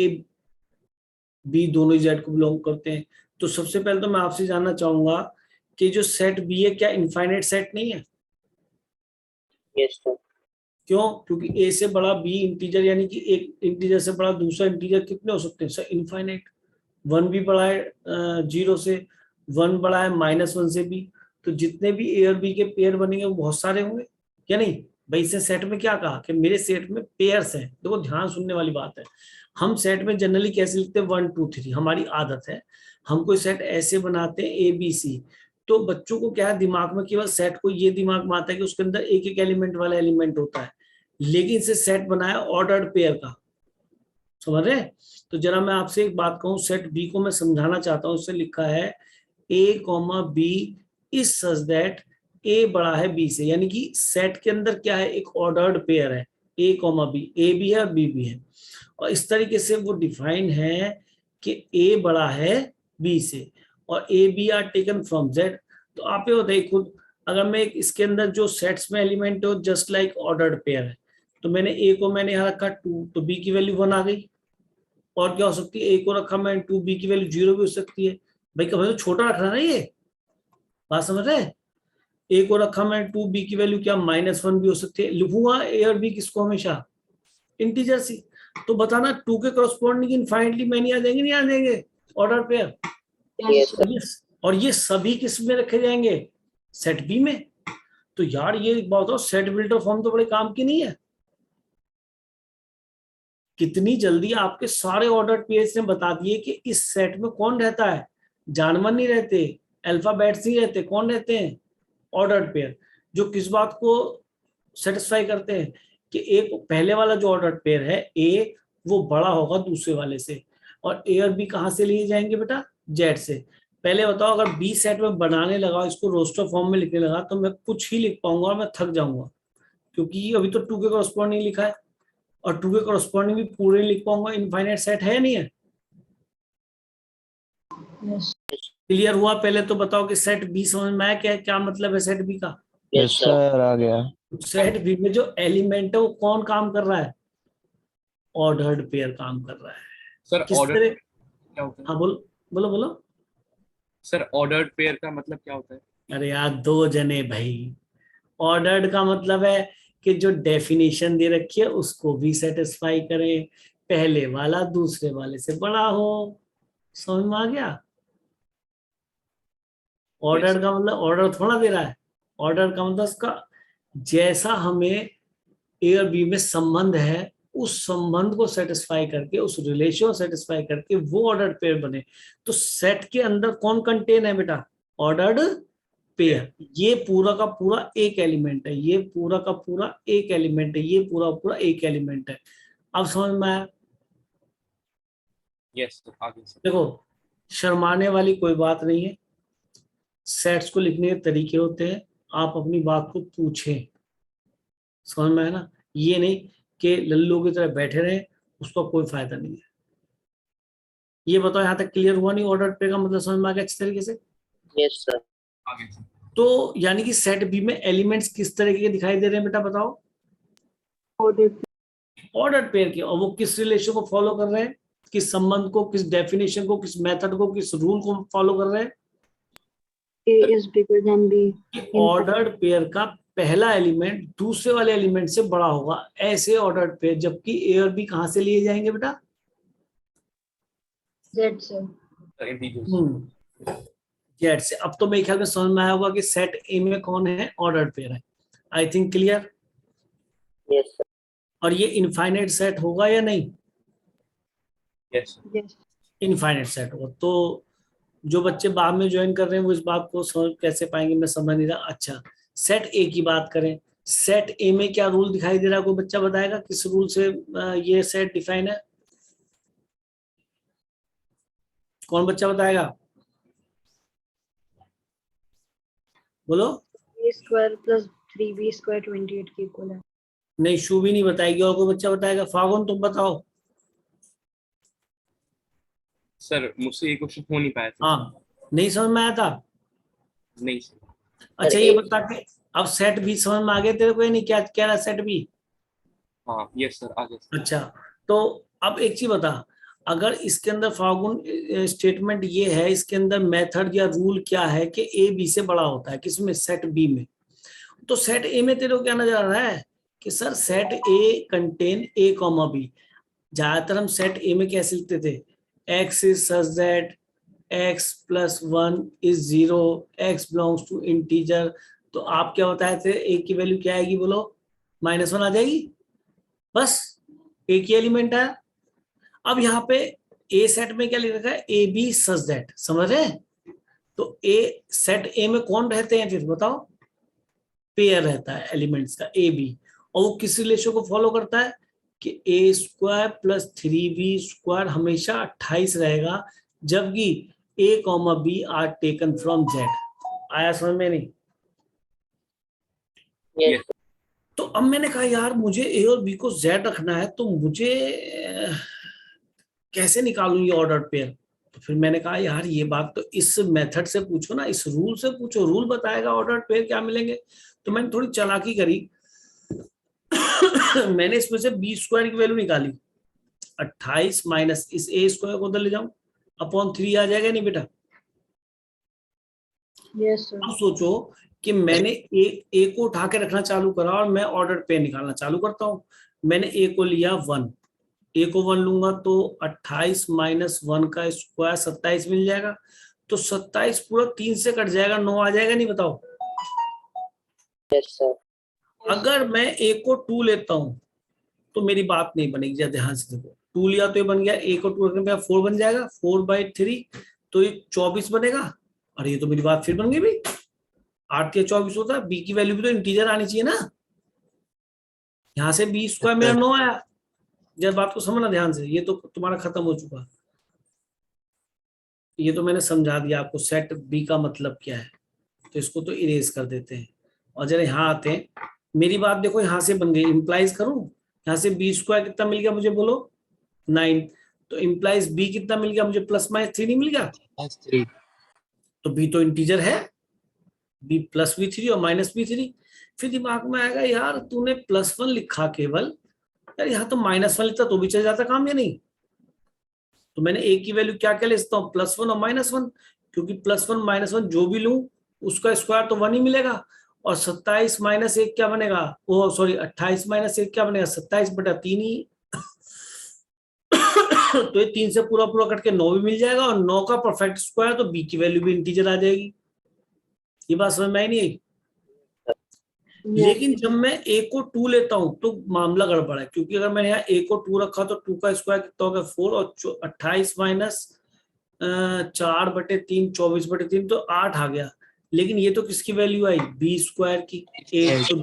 Speaker 1: b दोनों ही Z को बिलोंग करते हैं। तो सबसे पहले तो मैं आपसे जानना चाहूंगा कि जो सेट b है क्या इनफाइनाइट सेट नहीं है?
Speaker 3: Yes, sir.
Speaker 1: क्यों? क्योंकि a से बड़ा b इंटीजर, यानी कि एक इंटीजर से बड़ा दूसरा इंटीजर कितने हो सकते हैं सर? इनफाइनाइट। 1 भी बड़ा है 0 से, 1 बड़ा है -1 से भी, तो जितने भी a और b के पेयर बनेंगे वो बहुत सारे होंगे, क्या नहीं भाई? इससे सेट में क्या कहा कि मेरे सेट में पेयर्स हैं। देखो ध्यान सुनने वाली बात है, हम सेट में जनरली कैसे लिखते हैं? 1 2 3, हमारी आदत है। हम कोई सेट ऐसे बनाते हैं ABC, तो बच्चों को क्या है दिमाग में, केवल सेट को ये दिमाग में आता है कि उसके अंदर एक एक एलिमेंट वाला एलिमेंट होता है, लेकिन इसे सेट बनाया ऑर्डर्ड पेयर का। समझ रहे? तो जरा मैं आपसे एक बात कहूं, सेट बी को मैं समझाना चाहता हूं। उससे लिखा है a, b is such that a बड़ा है b से, यानी कि सेट के अंदर क्या है? एक ऑर्डर्ड पेयर है a, b, a भी है और b भी है, और इस तरीके से वो डिफाइन है कि a बड़ा है b से और a, b are taken from z। तो आप ये बताइए खुद, अगर मैं इसके अंदर जो सेट्स में एलिमेंट हो जस्ट लाइक ऑर्डर्ड पेयर है, तो मैंने a को मैंने यहाँ रखा 2, तो b की वैल्यू 1 आ गई। और क्या हो सकती है? a को रखा मैं 2, b की वैल्यू 0 भी हो सकती है। भाई कभी तो छोटा रखना ना, ये बात समझ रहे हैं? a को रखा मैं 2, b की वैल्यू क्या -1 भी हो सकती है। लिखूंगा a और b किसको? हमेशा इंटीजर सी। तो बताना 2 के करस्पॉन्डिंग इनफाइनाइटली मैनी आ जाएंगे, नहीं आ जाएंगे ऑर्डर पेयर?
Speaker 3: Yes, sir.
Speaker 1: और ये सभी किस में रखे जाएंगे? सेट बी में। तो यार ये बात हो, सेट बिल्डर फॉर्म तो बड़े काम की नहीं है। कितनी जल्दी आपके सारे ऑर्डर पेयर्स ने बता दिए कि इस सेट में कौन रहता है? जानवर नहीं रहते, अल्फाबेट्स नहीं रहते, कौन रहते हैं? Ordered pair. जो किस बात को सेटिस्फाई करते हैं कि एक पहले वाला जो ऑर्डर पेयर है ए, वो बड़ा होगा दूसरे वाले से, और ए और बी कहाँ से लिए जाएंगे बेटा, जेड से। पहले बताओ, अगर बी सेट में बनाने लगा, इसको रोस्टर फॉर्म में लिखने लगा, तो मैं कुछ ही लिख पाऊंगा और मैं थक जाऊंगा, क्योंकि अभी तो 2 के कॉरस्पॉन्डिंग लिखा है, और 2 के कॉरस्पॉन्डिंग भी पूरे लिख पाऊंगा। इनफाइनाइट सेट है नहीं है?
Speaker 2: Yes.
Speaker 1: क्लियर हुआ? पहले तो बताओ कि सेट बी समझ में आया, क्या क्या मतलब है सेट बी का?
Speaker 3: Yes sir.
Speaker 5: आ गया।
Speaker 1: सेट बी में जो एलिमेंट है वो कौन काम कर रहा है? ऑर्डर्ड पेयर काम कर रहा है।
Speaker 4: सर
Speaker 1: किस
Speaker 4: ऑर्डर
Speaker 1: तरह?
Speaker 4: क्या होता है?
Speaker 1: हाँ बोलो बोलो बोलो।
Speaker 4: सर ऑर्डर्ड पेयर का मतलब क्या होता है?
Speaker 1: अरे यार, 2 जने भाई। ऑर्डर्ड का मतलब है कि जो डेफिनेशन दे रखी है उसको भी सेटिस्फाई करें, पहले वाला दूसरे वाले से बड़ा हो। समझ में आ गया? ऑर्डर का मतलब ऑर्डर थोड़ा दे रहा है। ऑर्डर का मतलब उसका जैसा हमें ए और बी में संबंध है, उस संबंध को सेटिस्फाई करके, उस रिलेशन को सेटिस्फाई करके वो ऑर्डर्ड पेयर बने। तो सेट के अंदर कौन कंटेन है बेटा? Ordered pair. ये पूरा का पूरा एक एलिमेंट है, ये पूरा का पूरा एक एलिमेंट है, ये पूरा पूरा एक एलिमेंट है। अब समझ में आया?
Speaker 4: यस सर, आगे सर।
Speaker 1: देखो, शर्माने वाली कोई बात नहीं है। सेट्स को लिखने के तरीके होते हैं, आप अपनी बात को पूछें। समझ में आया ना? ये नहीं कि लल्लू की तरह बैठे रहे, उसका कोई फायदा नहीं है। ये बताओ, यहाँ तक क्लियर हुआ नहीं? ऑर्डर पे का मतलब समझ में आ गया अच्छी तरीके से?
Speaker 3: Yes sir.
Speaker 4: आगे सर।
Speaker 1: तो यानी कि सेट बी में एलिमेंट्स किस तरीके के दिखाई दे रहे हैं बेटा, बताओ? ऑर्डर पेयर के। और वो किस रिलेशन को फॉलो कर रहे हैं, किस संबंध को, किस डेफिनेशन को, किस मेथड को, किस रूल को फॉलो कर रहे हैं?
Speaker 2: A is bigger than B.
Speaker 1: Ordered pair का पहला एलिमेंट दूसरे वाले एलिमेंट से बड़ा होगा, ऐसे ऑर्डर्ड पेयर। जबकि ए और बी कहां से लिए जाएंगे बेटा?
Speaker 2: Z से.
Speaker 4: Sir integers.
Speaker 1: जेड से। अब तो मेरे ख्याल में समझ में आया होगा कि सेट ए में कौन है, ऑर्डर्ड पेयर है। I think clear.
Speaker 3: Yes sir.
Speaker 1: और ये इनफाइनाइट सेट होगा या नहीं?
Speaker 4: Yes
Speaker 2: Yes.
Speaker 1: इनफाइनाइट सेट होगा। तो जो बच्चे बाद में ज्वाइन कर रहे हैं वो इस बात को समझ कैसे पाएंगे, मैं समझ नहीं रहा। अच्छा, सेट ए की बात करें। सेट ए में क्या रूल दिखाई दे रहा है? कोई बच्चा बताएगा किस रूल से ये सेट डिफाइन है? कौन बच्चा बताएगा? बोलो।
Speaker 2: A square plus 3B square 28 के इक्वल है.
Speaker 1: नहीं, शू भी नहीं बताएगी। और कोई बच्चा बताएगा? फागुन तुम बताओ।
Speaker 4: सर, मुझसे ये क्वेश्चन हो नहीं पाया था।
Speaker 1: हाँ, नहीं समझ में आया था?
Speaker 4: नहीं सर।
Speaker 1: अच्छा,
Speaker 3: सर,
Speaker 1: ये
Speaker 3: एक-
Speaker 1: बता के अब सेट बी समझ में आ गया तेरे को या नहीं? क्या कह रहा सेट बी?
Speaker 4: हाँ यस सर, आगे सर।
Speaker 1: अच्छा, तो अब एक चीज बता, अगर इसके अंदर फागुन स्टेटमेंट ये है, इसके अंदर मेथड या रूल क्या है कि ए बी से बड़ा होता है, किसमें? सेट बी में। तो सेट ए में तेरे को क्या नजर आ रहा है कि sir set A contain A comma B. ज्यादातर हम सेट ए में कैसे लिखते थे? X is such that x plus 1 is 0, x belongs to integer. तो आप क्या बताए थे? ए की वैल्यू क्या आएगी बोलो? -1 आ जाएगी। बस एक ही एलिमेंट है। अब यहाँ पे ए सेट में क्या लिख रखा है? A B such that. समझ रहे हैं? तो ए सेट ए में कौन रहते हैं फिर बताओ? पेयर रहता है एलिमेंट्स का, ए बी। और वो किस रिलेशन को फॉलो करता है कि ए स्क्वायर प्लस 3b स्क्वायर हमेशा 28 रहेगा, जबकि A comma B are taken from Z. आया समझ में नहीं?
Speaker 3: यस
Speaker 1: तो अब मैंने कहा यार मुझे ए और बी को जेड रखना है, तो मुझे कैसे निकालूं ये ऑर्डर पेयर? तो फिर मैंने कहा यार ये बात तो इस मेथड से पूछो ना, इस रूल से पूछो, रूल बताएगा ऑर्डर पेयर क्या मिलेंगे। तो मैंने थोड़ी चालाकी करी मैंने इसमें से बी स्क्वायर की वैल्यू निकाली, 28 माइनस इस ए स्क्वायर को उधर ले जाऊं, अपॉन 3 आ जाएगा नहीं बेटा?
Speaker 2: Yes sir.
Speaker 1: अब सोचो कि मैंने ए को उठा के रखना चालू करा और मैं ऑर्डर पेयर निकालना चालू करता हूं। मैंने ए को लिया 1, ए को 1 लूंगा तो 28 माइनस 1 का स्क्वायर 27 मिल जाएगा। तो 27 पूरा 3 से कट जाएगा, 9 आ जाएगा नहीं? बताओ।
Speaker 3: Yes sir.
Speaker 1: अगर मैं ए को 2 लेता हूं तो मेरी बात नहीं बनेगी। जरा ध्यान से देखो, 2 लिया तो ये बन गया, ए को 2 रखने पे 4 बन जाएगा, 4/3 तो ये 24 बनेगा। और ये तो मेरी बात फिर बन गई भाई, 8 के 24 होता है। बी की वैल्यू भी तो इंटीजर आनी चाहिए ना। यहाँ से बी स्क्वायर मेरा 9 आया। जब बात को समझना ध्यान से, ये तो तुम्हारा खत्म हो चुका, ये तो मैंने समझा दिया आपको सेट बी का मतलब क्या है, तो इसको तो इरेज कर देते हैं। और जरा यहाँ आते हैं, मेरी बात देखो यहाँ से बन गई, इंप्लाइज करूं, यहाँ से बी स्क्वायर कितना मिल गया मुझे बोलो 9, तो इंप्लाइज बी कितना मिल गया मुझे +-3 नहीं मिल गया,
Speaker 4: +3
Speaker 1: तो बी तो इंटीजर है, बी +b3 और -b3। फिर दिमाग में आएगा यार तूने +1 लिखा केवल, यार यहाँ तो -1 लिखता तो भी चल जाता काम या नहीं, तो मैंने a की वैल्यू क्या क्या लिखता हूँ +1 और -1, क्योंकि +1 -1 जो भी लूं उसका स्क्वायर तो 1 ही मिलेगा, और 27 - 1 क्या बनेगा, ओ सॉरी 28 - 1 क्या बनेगा 27/3 ही तो ये 3 से पूरा पूरा कट के 9 भी मिल जाएगा, और 9 का परफेक्ट स्क्वायर तो b की वैल्यू भी इंटीजर आ जाएगी। ये बात समझ में आई नहीं आई? लेकिन जब मैं a को 2 लेता हूं तो मामला गड़बड़ है, क्योंकि अगर मैंने यहाँ a को 2 रखा तो 2 का स्क्वायर कितना हो गया 4, और 28 - 4/3 24/3 तो 8 आ गया। लेकिन ये तो किसकी वैल्यू आई b स्क्वायर की, तो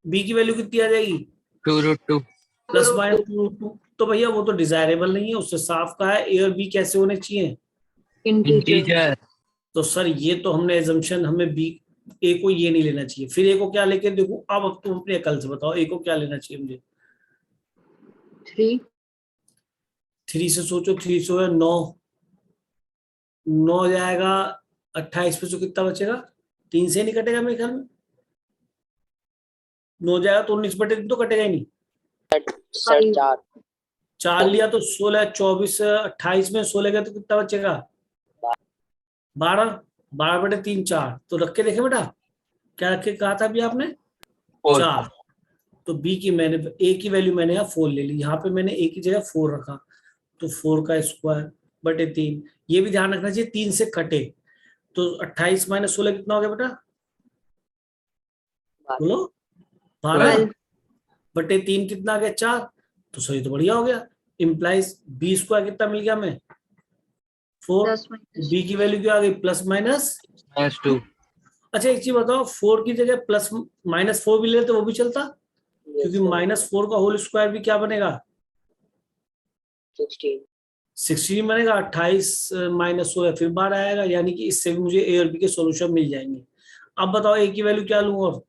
Speaker 1: b की वैल्यू कितनी आ जाएगी
Speaker 4: 2√2
Speaker 1: +-2√2। तो भैया वो तो डिजायरेबल नहीं है, उससे साफ कहा है a और b कैसे होने चाहिए
Speaker 4: इंटीजर।
Speaker 1: तो सर ये तो हमने एजम्पशन, हमें बी ए को ये नहीं लेना चाहिए, फिर ए को क्या लेके देखो, अब तुम अपने अकल से बताओ ए को क्या लेना चाहिए मुझे। 3 से सोचो, 3 से 9 9 जाएगा 28 पे, तो कितना बचेगा 3 से नहीं कटेगा मेरे ख्याल में, 9 जाएगा तो 19/3 तो कटेगा ही नहीं,
Speaker 3: सर
Speaker 1: 4 लिया तो 16, 24 28 में 16 गया तो कितना बचेगा 12, 12/3 4, तो रख के देखे बेटा क्या रख के कहा था अभी आपने 4, तो बी की मैंने ए की वैल्यू मैंने यहाँ 4 ले ली, यहाँ पे मैंने ए की जगह 4 रखा, तो 4 का स्क्वायर बटे 3, ये भी ध्यान रखना चाहिए 3 से कटे, तो 28 - 16 कितना हो गया बेटा बोलो 12/3 कितना आ गया 4, तो सही तो बढ़िया हो गया, इम्प्लाइज बी स्क्वायर कितना मिल गया हमें 4, बी की वैल्यू क्या आ गई +-2। अच्छा एक चीज बताओ, 4 की जगह +-4 भी ले लेते वो भी चलता, क्योंकि -4 का होल स्क्वायर भी क्या बनेगा 16 बनेगा, 28 - 16 फिर 12 आएगा, यानी कि इससे भी मुझे ए और बी के सॉल्यूशन मिल जाएंगे। अब बताओ ए की वैल्यू क्या लूं, और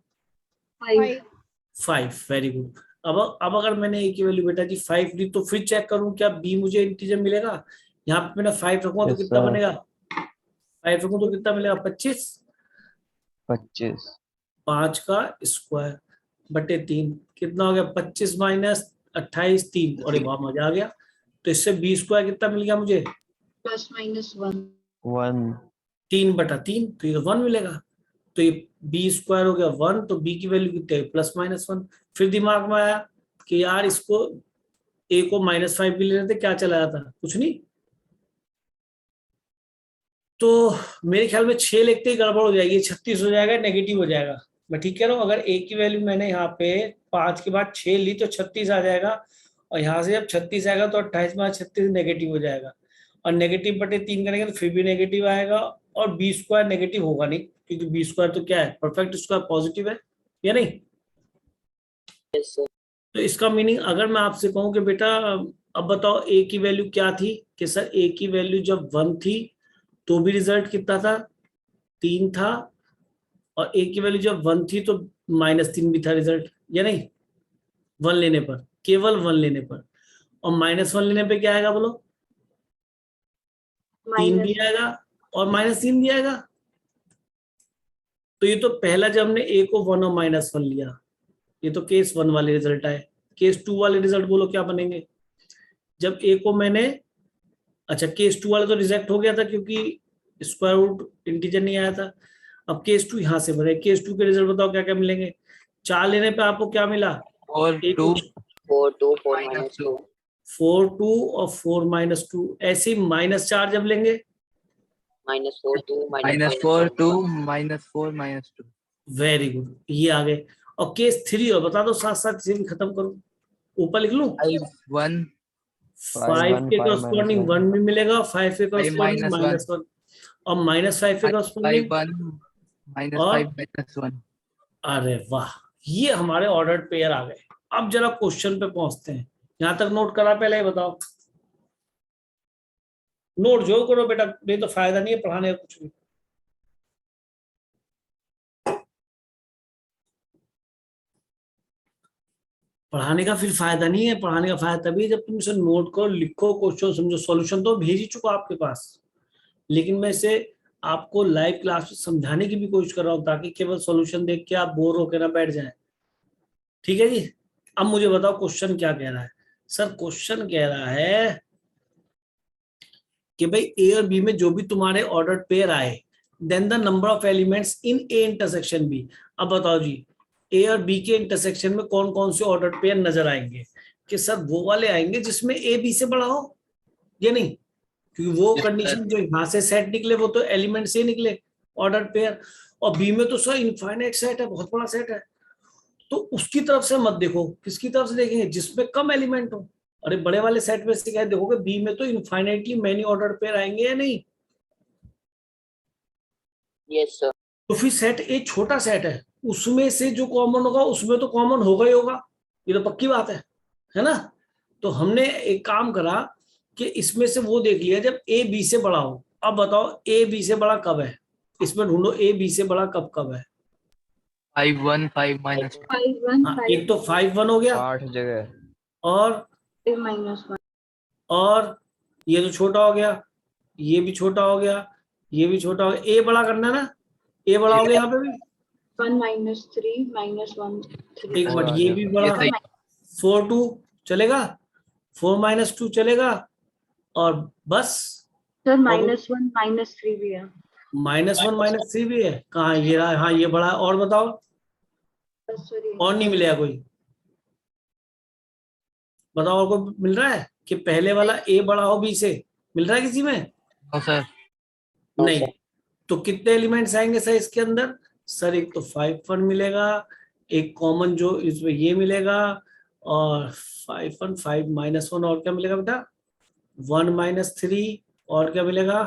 Speaker 1: 5, वेरी गुड। अब अगर मैंने ए की वैल्यू बेटा जी 5 ली, तो फिर चेक करूं क्या बी मुझे इंटीजर मिलेगा, यहाँ पे मैंने 5 रखूंगा तो कितना बनेगा 5 रखूं तो कितना मिलेगा 25, 5 का स्क्वायर बटे 3 कितना हो गया 25 - 28 3, और वाह मजा आ गया, तो इससे बी स्क्वायर कितना मिल गया मुझे
Speaker 3: +-1
Speaker 1: 3/3, तो ये 1 मिलेगा, तो ये बी स्क्वायर हो गया 1, तो बी की वैल्यू कितनी है +-1। फिर दिमाग में आया कि यार इसको ए को -5 भी ले लेते, क्या चला जाता कुछ नहीं, तो मेरे ख्याल में 6 लिखते ही गड़बड़ हो जाएगी, 36 हो जाएगा, नेगेटिव हो जाएगा, मैं ठीक कह रहा हूँ, अगर ए की वैल्यू मैंने यहाँ पे 5 के बाद 6 ली तो 36 आ जाएगा, और यहाँ से जब 36 आएगा तो 28 में 36 नेगेटिव हो जाएगा, और नेगेटिव/3 करेंगे तो फिर भी नेगेटिव आएगा, और बी स्क्वायर नेगेटिव होगा नहीं, क्योंकि बी स्क्वायर तो क्या है परफेक्ट स्क्वायर पॉजिटिव है या नहीं। तो इसका मीनिंग अगर मैं आपसे कहूं कि बेटा अब बताओ ए की वैल्यू क्या थी, कि सर ए की वैल्यू जब 1 थी तो भी रिजल्ट कितना था 3 था, और ए की वैल्यू जब 1 थी तो -3 भी था रिजल्ट या नहीं, 1 लेने पर, केवल 1 लेने पर, और -1 लेने पे क्या आएगा बोलो 3 भी आएगा और -3 भी आएगा, तो ये तो पहला जब हमने ए को 1 और -1 लिया, ये तो केस 1 वाले रिजल्ट आए, केस 2 वाले रिजल्ट बोलो क्या बनेंगे, जब ए को मैंने, अच्छा केस 2 वाला तो रिजेक्ट हो गया था क्योंकि स्क्वायर रूट इंटीजर नहीं आया था, अब केस 2 यहां से बने, केस 2 के रिजल्ट बताओ क्या क्या मिलेंगे, 4 लेने पे आपको क्या मिला
Speaker 4: 4 2
Speaker 3: 4 2 4 -2
Speaker 1: 4 2 और 4 -2, ऐसे ही -4 जब लेंगे
Speaker 3: -4 2
Speaker 4: -4 2 -4 -2
Speaker 1: वेरी गुड, ये आ गए, और केस 3 और बता दो साथ साथ इसे भी खत्म करो, ऊपर लिख लूं
Speaker 4: 5 1
Speaker 1: 5 के कॉरस्पॉन्डिंग 1 भी मिलेगा, 5 के कॉरस्पॉन्डिंग -1, और -5 के कॉरस्पॉन्डिंग
Speaker 4: 1
Speaker 1: और
Speaker 4: -5 -1।
Speaker 1: अरे वाह, ये हमारे ऑर्डर्ड पेयर आ गए, अब जरा क्वेश्चन पे पहुंचते हैं। यहां तक नोट करा पहले ही बताओ, नोट जो करो बेटा, नहीं तो फायदा नहीं है पढ़ाने का कुछ भी। पढ़ाने का फिर फायदा नहीं है, पढ़ाने का फायदा तभी है जब तुम इसे नोट करो, लिखो, क्वेश्चन समझो। सॉल्यूशन तो भेज ही चुका आपके पास, लेकिन मैं इसे आपको लाइव क्लास में समझाने की भी कोशिश कर रहा हूँ ताकि केवल सॉल्यूशन देख के आप बोर होकर ना बैठ जाएं। ठीक है जी। अब मुझे बताओ क्वेश्चन क्या कह रहा है। सर क्वेश्चन कह रहा है कि भाई ए और बी में जो भी तुम्हारे ऑर्डर्ड पेयर आए, then the number of elements in A intersection B. अब बताओ जी, ए और बी के इंटरसेक्शन में कौन कौन से ऑर्डर्ड पेयर नजर आएंगे? कि सर वो वाले आएंगे जिसमें ए बी से बड़ा हो, या नहीं? क्योंकि वो कंडीशन जो यहां से सेट निकले वो तो एलिमेंट से निकले ऑर्डर्ड पेयर, और बी में तो सर इनफाइनाइट सेट है, बहुत बड़ा सेट है। तो उसकी तरफ से मत देखो, किसकी तरफ से देखेंगे? जिसमें कम एलिमेंट हो। अरे बड़े वाले सेट में से क्या देखोगे, बी में तो इनफाइनाइटली मैनी ऑर्डर्ड पेयर आएंगे या नहीं?
Speaker 3: Yes sir.
Speaker 1: तो फिर सेट ए छोटा सेट है, उसमें से जो कॉमन होगा उसमें तो कॉमन होगा ही होगा, ये तो पक्की बात है ना? तो हमने एक काम करा कि इसमें से वो देख लिया जब ए बी से बड़ा हो। अब बताओ ए बी से बड़ा कब है, इसमें ढूंढो ए बी से बड़ा कब कब है।
Speaker 4: 5 1 5 -2
Speaker 2: 5 1
Speaker 1: हाँ,
Speaker 2: 5
Speaker 1: एक तो 5 1 हो गया,
Speaker 5: 8 जगह,
Speaker 1: और
Speaker 2: -1
Speaker 1: और ये तो छोटा हो गया, ये भी छोटा हो गया, ये भी छोटा हो गया। ए बड़ा करना ना, ए बड़ा हो गया यहाँ पे भी।
Speaker 2: 1 -3 -1 3
Speaker 1: एक मिनट, ये भी बड़ा,
Speaker 4: ये सही।
Speaker 1: 4 2 चलेगा, 4 -2 चलेगा, और बस
Speaker 2: सर -1 -3 भी है।
Speaker 1: -1 -3 भी है। कहाँ ये रहा? हाँ ये बड़ा है। और बताओ,
Speaker 2: सॉरी
Speaker 1: और नहीं मिलेगा कोई? बताओ और कोई मिल रहा है कि पहले वाला ए बड़ा हो बी से? मिल रहा है किसी में?
Speaker 4: No sir.
Speaker 1: नहीं। तो कितने एलिमेंट्स आएंगे सर इसके अंदर? सर एक तो 5 1 मिलेगा, एक कॉमन जो इसमें ये मिलेगा, और 5 1 5 -1, और क्या मिलेगा बेटा? 1 -3, और क्या मिलेगा?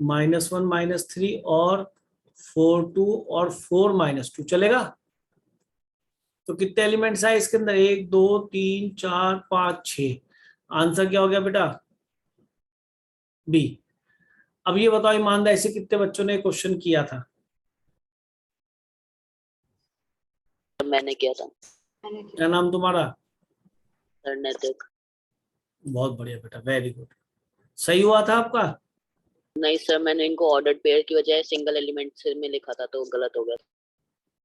Speaker 1: -1 -3, और 4 2, और 4 -2 चलेगा। तो कितने एलिमेंट्स आए इसके अंदर? 1 2 3 4 5 6। आंसर क्या हो गया बेटा? बी। अब ये बताओ ईमानदारी से, कितने बच्चों ने क्वेश्चन किया था?
Speaker 3: मैंने किया था
Speaker 1: क्या नाम तुम्हारा?
Speaker 3: सर, नैतिक।
Speaker 1: बहुत बढ़िया बेटा, वेरी गुड। सही हुआ था आपका?
Speaker 3: नहीं सर, मैंने इनको ऑर्डर्ड पेयर की बजाय सिंगल एलिमेंट से में लिखा था तो गलत हो गया।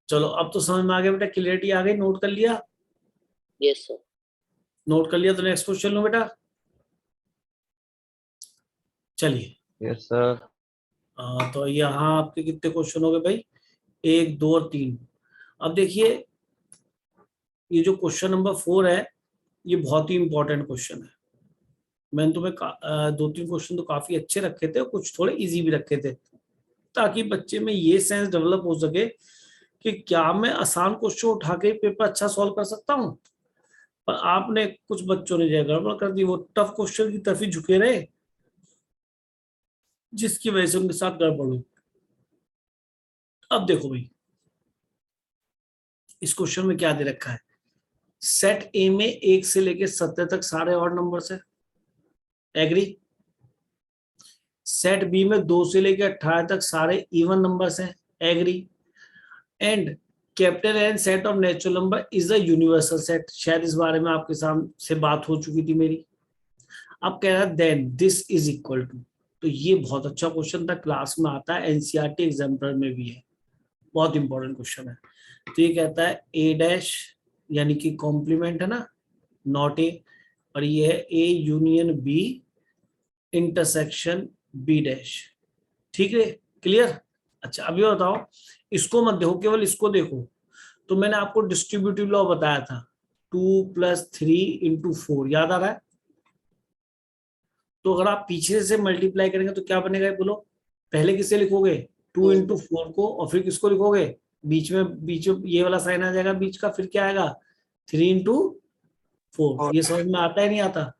Speaker 1: चलो अब तो समझ में आ गया बेटा, क्लियरिटी आ गई। नोट कर लिया?
Speaker 3: Yes sir.
Speaker 1: नोट कर लिया तो नेक्स्ट क्वेश्चन लो बेटा। चलिए,
Speaker 5: यस सर।
Speaker 1: तो यहाँ आपके कितने क्वेश्चन हो गए भाई? 1 2 और 3। अब देखिए, ये जो क्वेश्चन नंबर 4 है, ये बहुत ही इंपॉर्टेंट क्वेश्चन है। मैंने तुम्हें 2 3 क्वेश्चन तो काफी अच्छे रखे थे, और कुछ थोड़े इजी भी रखे थे, ताकि बच्चे में ये सेंस डेवलप हो सके कि क्या मैं आसान क्वेश्चन उठा के पेपर अच्छा सॉल्व कर सकता हूँ। पर आपने, कुछ बच्चों ने जो गड़बड़ कर दी, वो टफ क्वेश्चन की तरफ ही झुके रहे, जिसकी वजह से उनके साथ गड़बड़ हुई। अब देखो भाई, इस क्वेश्चन में क्या दे रखा है? सेट ए में 1 से लेके 70 तक सारे ऑड नंबर्स है, एग्री? सेट बी में 2 से लेके 18 तक सारे इवन नंबर्स हैं, agree? And capital N set of natural number is a universal set. शायद इस बारे में आपके सामने से बात हो चुकी थी मेरी। अब कह रहा है then this is equal to. तो ये बहुत अच्छा क्वेश्चन था, क्लास में आता है, एनसीईआरटी एग्जाम्पलर में भी है, बहुत इंपॉर्टेंट क्वेश्चन है। तो ये कहता है ए डैश, यानी कि कॉम्प्लीमेंट है ना, नॉट ए, और ये है A union B intersection B dash. ठीक है, क्लियर? अच्छा अब ये बताओ, इसको मत देखो, केवल इसको देखो। तो मैंने आपको डिस्ट्रीब्यूटिव लॉ बताया था, 2 + 3 × 4, याद आ रहा है? तो अगर आप पीछे से मल्टीप्लाई करेंगे तो क्या बनेगा बोलो? पहले किसे लिखोगे? 2 × 4 को, और फिर किसको लिखोगे? बीच में ये वाला साइन आ जाएगा बीच का, फिर क्या आएगा? 3 × 4। ये समझ में आता है नहीं आता?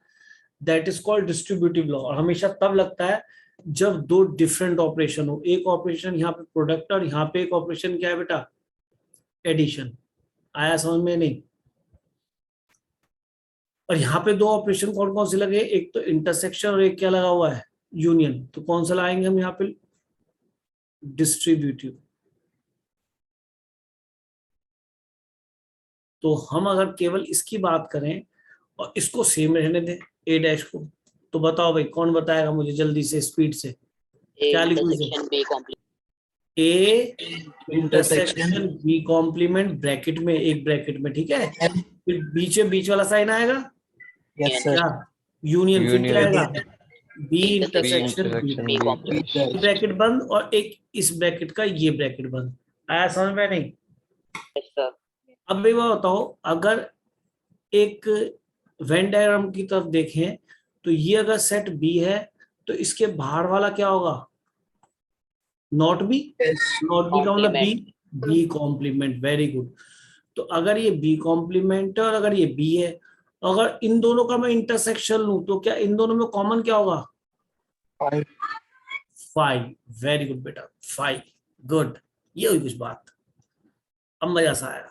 Speaker 1: That is called distributive law. और हमेशा तब लगता है जब 2 डिफरेंट ऑपरेशन हो। एक ऑपरेशन यहाँ पे प्रोडक्ट, और यहाँ पे एक ऑपरेशन क्या है बेटा? एडिशन। आया समझ में? नहीं। और यहाँ पे दो ऑपरेशन कौन कौन से लगे, एक तो इंटरसेक्शन और एक क्या लगा हुआ है, यूनियन। तो कौन सा लाएंगे हम यहाँ पे, डिस्ट्रीब्यूटिव। तो हम अगर केवल इसकी बात करें और इसको सेम रहने दें ए डैश को, तो बताओ भाई कौन बताएगा मुझे जल्दी से, स्पीड से?
Speaker 3: ए
Speaker 1: क्या लिखूं इसे?
Speaker 3: Intersection B complement.
Speaker 1: A intersection B complement, bracket में, एक ब्रैकेट में, ठीक है। फिर बीच में बीच वाला साइन आएगा,
Speaker 4: यस
Speaker 1: क्या?
Speaker 4: सर।
Speaker 1: यूनियन। फिर क्या
Speaker 5: Union.
Speaker 1: आएगा, B intersection B,
Speaker 3: B complement.
Speaker 1: Bracket बंद, और एक इस ब्रैकेट का ये ब्रैकेट बंद। आया समझ में? नहीं।
Speaker 3: Yes sir.
Speaker 1: अब एक बात बताओ, अगर एक वेन डायग्राम की तरफ देखें तो ये अगर सेट बी है तो इसके बाहर वाला क्या होगा, नॉट बी। नॉट बी का मतलब B, B complement. Very good. तो अगर ये बी कॉम्प्लीमेंट है और अगर ये बी है, अगर इन दोनों का मैं इंटरसेक्शन लूं तो क्या इन दोनों में कॉमन क्या होगा, 5। वेरी गुड बेटा, 5। गुड, ये हुई कुछ बात। अब मजा सा आया।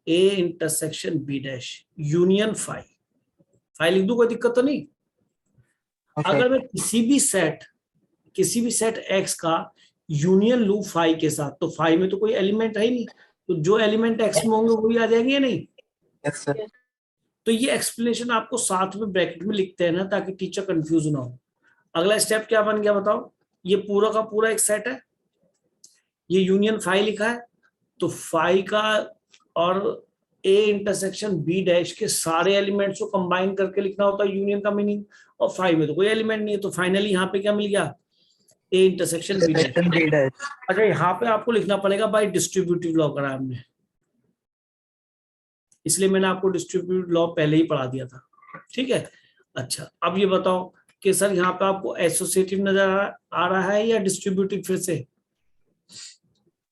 Speaker 1: A intersection B dash union 5। 5 लिख दूं, कोई दिक्कत तो नहीं? अगर मैं किसी भी सेट एक्स का यूनियन लू 5 के साथ, तो 5 में तो कोई एलिमेंट है ही नहीं, तो जो एलिमेंट एक्स में होंगे वही आ जाएंगे या नहीं?
Speaker 4: Yes sir.
Speaker 1: तो ये एक्सप्लेनेशन आपको साथ में ब्रैकेट में लिखते हैं ना, ताकि टीचर कंफ्यूज ना हो। अगला स्टेप क्या बन गया बताओ? ये पूरा का पूरा एक सेट है, ये यूनियन 5 लिखा है, तो 5 का और ए इंटरसेक्शन बी डैश के सारे एलिमेंट्स को कंबाइन करके लिखना होता है यूनियन का मीनिंग, और 5 में तो कोई एलिमेंट नहीं है, तो फाइनली यहाँ पे क्या मिल गया, ए इंटरसेक्शन बी डैश। अच्छा, यहाँ पे आपको लिखना पड़ेगा बाय डिस्ट्रीब्यूटिव लॉ करा हमने, इसलिए मैंने आपको डिस्ट्रीब्यूटिव लॉ पहले ही पढ़ा दिया था, ठीक है। अच्छा, अब ये बताओ कि सर यहाँ पे आपको एसोसिएटिव नजर आ रहा है या डिस्ट्रीब्यूटिव? फिर से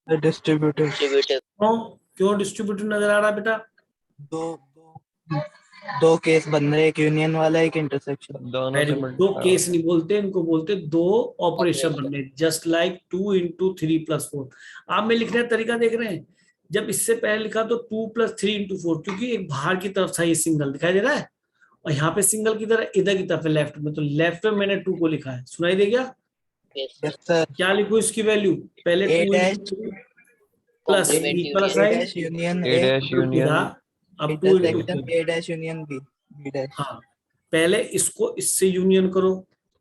Speaker 4: डिस्ट्रीब्यूटिव।
Speaker 1: क्यों डिस्ट्रीब्यूटिव नजर आ रहा है बेटा?
Speaker 4: दो केस बन रहे, एक यूनियन वाला एक इंटरसेक्शन।
Speaker 5: दोनों से
Speaker 1: दो केस नहीं बोलते, इनको बोलते दो ऑपरेशन बन रहे, जस्ट लाइक 2 into 3 + 4। आप में लिखने का तरीका देख रहे हैं, जब इससे पहले लिखा तो 2 + 3 into 4, क्योंकि एक बाहर की तरफ था, ये सिंगल दिखाई दे रहा है, और यहाँ पे सिंगल की तरह इधर की तरफ है लेफ्ट में, तो लेफ्ट में मैंने 2 को लिखा है। सुनाई दे गया?
Speaker 3: Yes
Speaker 4: yes sir.
Speaker 1: क्या लिखूं इसकी वैल्यू? पहले
Speaker 4: A
Speaker 1: 2
Speaker 4: dash
Speaker 1: plus
Speaker 3: Complement
Speaker 1: B plus
Speaker 3: union.
Speaker 1: आई,
Speaker 4: A dash union
Speaker 5: A dash union.
Speaker 1: अब 2 into
Speaker 4: intersection
Speaker 1: 2।
Speaker 4: A dash union B dash।
Speaker 1: हाँ, पहले इसको इससे यूनियन करो,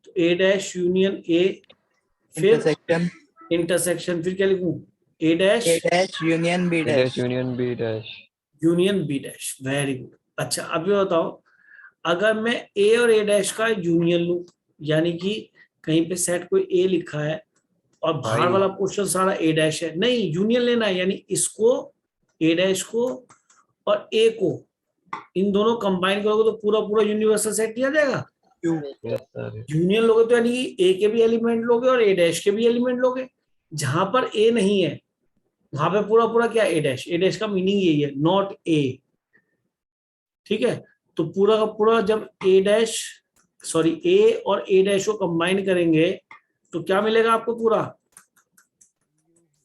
Speaker 1: तो ए डैश यूनियन ए, फिर इंटरसेक्शन, फिर क्या लिखूं, ए dash
Speaker 4: A dash union B
Speaker 5: A dash
Speaker 4: dash।
Speaker 5: union B dash.
Speaker 1: Union B dash. Very good. अच्छा, अब ये बताओ, अगर मैं ए और ए डैश का यूनियन लूं, यानी कि कहीं पे सेट कोई ए लिखा है और बाहर
Speaker 5: भाई।
Speaker 1: वाला पोर्शन सारा ए डैश है, नहीं, यूनियन लेना है, यानी इसको, ए डैश को और ए को, इन दोनों कंबाइन करोगे तो पूरा पूरा यूनिवर्सल सेट दिया जाएगा।
Speaker 5: Yes sir.
Speaker 1: यूनियन लोगे तो यानी कि ए के भी एलिमेंट लोगे और ए डैश के भी एलिमेंट लोगे। जहां पर ए नहीं है वहां पे पूरा पूरा क्या, ए डैश। ए डैश का मीनिंग यही है, नॉट ए, ठीक है। तो पूरा का पूरा जब ए डैश, सॉरी, ए और ए डैश को कंबाइन करेंगे तो क्या मिलेगा आपको, पूरा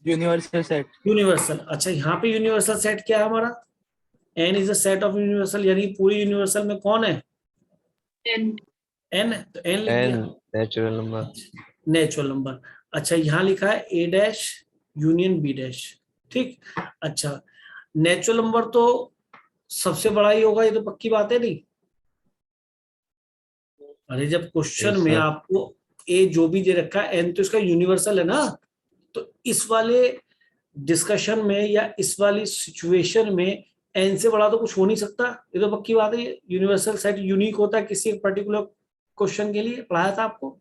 Speaker 4: यूनिवर्सल सेट।
Speaker 1: यूनिवर्सल। अच्छा, यहाँ पे यूनिवर्सल सेट क्या है हमारा, n is a set of universal, यानी पूरी यूनिवर्सल में कौन है, n है, तो n लिख दिया,
Speaker 5: N natural number.
Speaker 1: Natural number. अच्छा, यहाँ लिखा है ए डैश यूनियन बी डैश, ठीक। अच्छा, नेचुरल नंबर तो सबसे बड़ा ही होगा, ये तो पक्की बात है, नहीं? अरे जब क्वेश्चन
Speaker 5: Yes,
Speaker 1: में
Speaker 5: sir.
Speaker 1: आपको ए जो भी दे रखा है, एन तो इसका यूनिवर्सल है ना, तो इस वाले डिस्कशन में या इस वाली सिचुएशन में एन से बड़ा तो कुछ हो नहीं सकता, ये तो पक्की बात है। यूनिवर्सल सेट यूनिक होता है किसी एक पर्टिकुलर क्वेश्चन के लिए, पढ़ाया था आपको।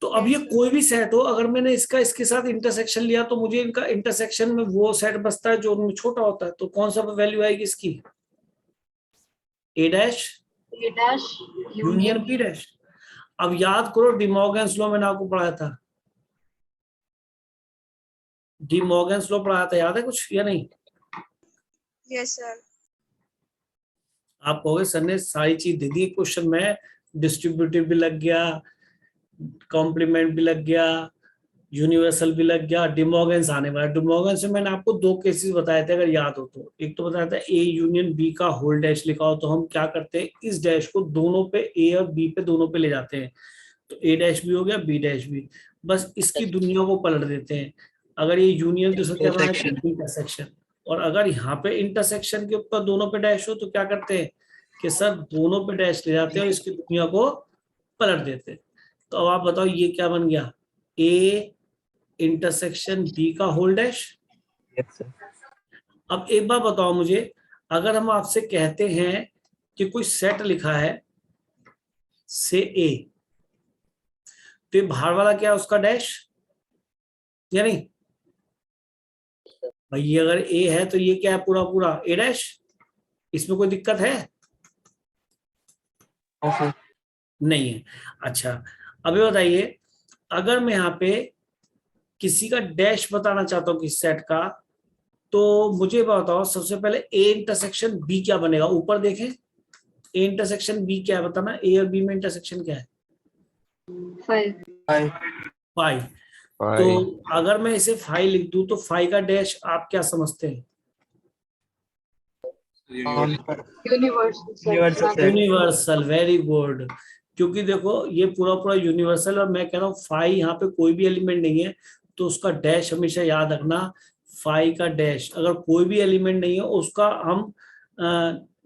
Speaker 1: तो अब ये कोई भी सेट हो, अगर मैंने इसका इसके साथ इंटरसेक्शन लिया तो मुझे इनका इंटरसेक्शन में वो सेट बचता है जो उनमें छोटा होता है, तो कौन सा वैल्यू आएगी इसकी, ए डैश यूनियन बी डैश। अब याद करो, डी मॉर्गन्स लॉ मैंने आपको पढ़ाया था, डी मॉर्गन्स लॉ पढ़ाया था, याद है कुछ या नहीं?
Speaker 6: Yes sir.
Speaker 1: आप कहोगे सर ने सारी चीज दे दी क्वेश्चन में, डिस्ट्रीब्यूटिव भी लग गया, कॉम्प्लीमेंट भी लग गया, यूनिवर्सल भी लग गया, डिमॉर्गन्स आने वाला। डिमॉर्गन्स में मैंने आपको 2 केसेस बताए थे अगर याद हो तो। एक तो बताया था ए यूनियन बी का होल डैश लिखा हो तो हम क्या करते हैं, इस डैश को दोनों पे, ए और बी पे दोनों पे ले जाते हैं, तो ए डैश भी हो गया, बी डैश भी, बस इसकी दुनिया को पलट देते हैं। अगर ये यूनियन तो क्या बनाया, इंटरसेक्शन। और अगर यहाँ पे इंटरसेक्शन के ऊपर दोनों पे डैश हो तो क्या करते हैं कि सर दोनों पे डैश ले जाते हैं और इसकी दुनिया को पलट देते हैं। तो अब आप बताओ ये क्या बन गया, ए इंटरसेक्शन बी का होल डैश।
Speaker 4: Yes, sir.
Speaker 1: अब एक बार बताओ मुझे, अगर हम आपसे कहते हैं कि कोई सेट लिखा है से ए, तो ये बाहर वाला क्या है उसका डैश, या नहीं भाई? ये अगर ए है तो ये क्या है, पूरा पूरा ए डैश। इसमें कोई दिक्कत है?
Speaker 4: No, sir.
Speaker 1: नहीं है। अच्छा अब ये बताइए, अगर मैं यहाँ पे किसी का डैश बताना चाहता हूँ किस सेट का, तो मुझे बताओ सबसे पहले ए इंटरसेक्शन बी क्या बनेगा। ऊपर देखें, ए इंटरसेक्शन बी क्या है बताना, ए और बी में इंटरसेक्शन क्या है?
Speaker 2: 5.
Speaker 4: 5.
Speaker 1: 5।
Speaker 5: फाइव
Speaker 1: तो अगर मैं इसे 5 लिख दूं तो 5 का डैश आप क्या समझते हैं?
Speaker 2: Universal set.
Speaker 4: Universal set.
Speaker 1: Universal, very good. क्योंकि देखो ये पूरा पूरा यूनिवर्सल, और मैं कह रहा हूँ 5 यहाँ पे कोई भी एलिमेंट नहीं है तो उसका डैश हमेशा याद रखना, 5 का डैश। अगर कोई भी एलिमेंट नहीं है उसका हम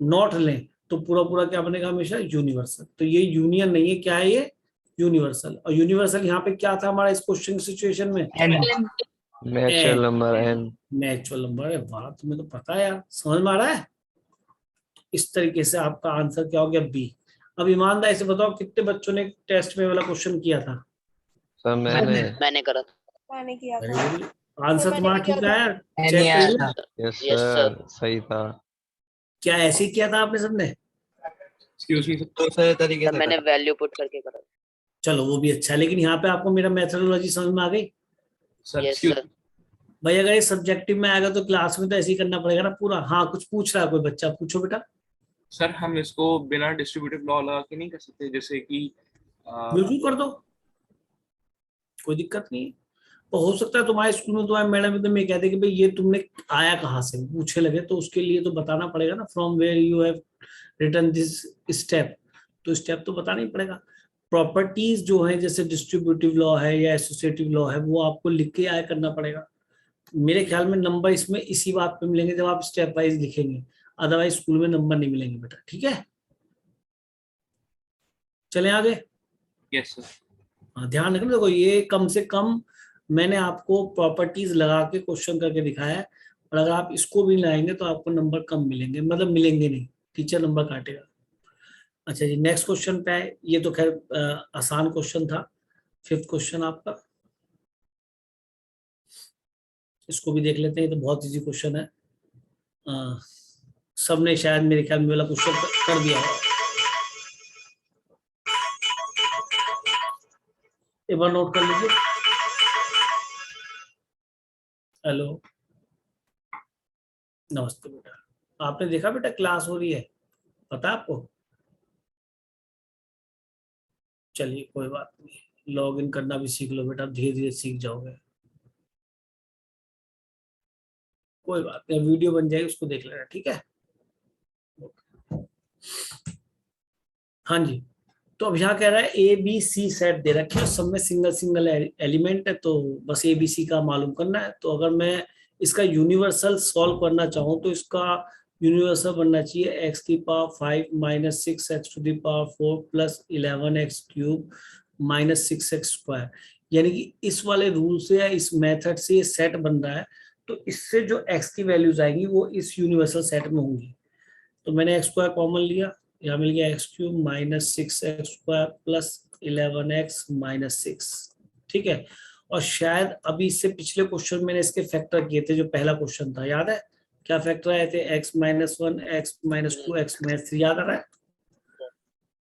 Speaker 1: नॉट लें तो पूरा पूरा क्या बनेगा, हमेशा यूनिवर्सल। तो ये यूनियन नहीं है, क्या है ये, यूनिवर्सल। और यूनिवर्सल यहाँ पे क्या था हमारा इस क्वेश्चन सिचुएशन में,
Speaker 4: N.
Speaker 5: Natural number N.
Speaker 1: Natural number है। वाह, तुम्हें तो पता है यार, समझ में आ रहा है। इस तरीके से आपका आंसर क्या हो गया, बी। अब ईमानदारी से बताओ कितने बच्चों ने टेस्ट में वाला क्वेश्चन किया था?
Speaker 5: सर मैंने
Speaker 3: मैंने करा था।
Speaker 6: मैंने किया था।
Speaker 1: आंसर तुम्हारा ठीक आया?
Speaker 4: N
Speaker 1: चेक
Speaker 4: ही आया
Speaker 1: करिए।
Speaker 4: था.
Speaker 5: यस
Speaker 3: Yes,
Speaker 5: सर सही था।
Speaker 1: क्या ऐसे ही किया था आपने सबने?
Speaker 4: दूसरे तरीके
Speaker 3: सर
Speaker 4: से
Speaker 3: मैंने
Speaker 4: करा.
Speaker 3: वैल्यू पुट करके करा था।
Speaker 1: चलो वो भी अच्छा है, लेकिन यहाँ पे आपको मेरा मेथोडोलॉजी समझ में आ गई?
Speaker 3: Yes sir.
Speaker 1: भाई अगर ये सब्जेक्टिव में आएगा तो क्लास में तो ऐसे ही करना पड़ेगा ना पूरा। हाँ कुछ पूछ रहा है कोई बच्चा, पूछो बेटा।
Speaker 7: सर हम इसको बिना डिस्ट्रीब्यूटिव लॉ लगा के नहीं कर सकते, जैसे कि
Speaker 1: बिल्कुल कर दो, कोई दिक्कत नहीं है। तो हो सकता है तुम्हारे स्कूल में तुम्हारे मैडम एकदम ये कहते कि भाई ये तुमने आया कहाँ से, पूछे लगे, तो उसके लिए तो बताना पड़ेगा ना, from where you have written this step. तो स्टेप तो बताना ही पड़ेगा। प्रॉपर्टीज जो है जैसे डिस्ट्रीब्यूटिव लॉ है या एसोसिएटिव लॉ है, वो आपको लिख के आया करना पड़ेगा। मेरे ख्याल में नंबर इसमें इसी बात पे मिलेंगे जब आप स्टेप वाइज लिखेंगे, अदरवाइज स्कूल में नंबर नहीं मिलेंगे बेटा, ठीक है। चलें आगे।
Speaker 7: Yes sir.
Speaker 1: हाँ ध्यान रखना, देखो ये कम से कम मैंने आपको प्रॉपर्टीज लगा के क्वेश्चन करके दिखाया है, और अगर आप इसको भी लाएंगे तो आपको नंबर कम मिलेंगे, मतलब मिलेंगे नहीं, टीचर नंबर काटेगा। अच्छा जी नेक्स्ट क्वेश्चन पे आए। ये तो खैर आसान क्वेश्चन था, 5th क्वेश्चन आपका, इसको भी देख लेते हैं। ये तो बहुत इजी क्वेश्चन है, सबने शायद मेरे ख्याल में वाला क्वेश्चन कर दिया है। एक बार नोट कर लीजिए। हेलो, नमस्ते बेटा। आपने देखा बेटा क्लास हो रही है, पता है आपको? चलिए कोई बात नहीं, लॉग इन करना भी सीख लो बेटा, धीरे धीरे सीख जाओगे, कोई बात नहीं। वीडियो बन जाएगी उसको देख लेना, ठीक है। हाँ जी, तो अब यहाँ कह रहा है ए बी सी सेट दे रखे हैं, सब में सिंगल सिंगल एलिमेंट है, तो बस ए बी सी का मालूम करना है। तो अगर मैं इसका यूनिवर्सल सॉल्व करना चाहूँ तो इसका यूनिवर्सल बनना चाहिए x की power 5 minus 6x to the power 4 plus 11x cube minus 6x square. यानी कि इस वाले रूल से या इस मेथड से ये सेट बन रहा है, तो इससे जो x की वैल्यूज आएंगी वो इस यूनिवर्सल सेट में होंगी। तो मैंने x स्क्वायर कॉमन लिया, यहाँ मिल गया x cube minus 6x square plus 11x minus 6, ठीक है। और शायद अभी इससे पिछले क्वेश्चन मैंने इसके फैक्टर किए थे, जो पहला क्वेश्चन था, याद है क्या फैक्टर आए थे? x minus 1, x minus 2, x minus 3, याद आ रहा है?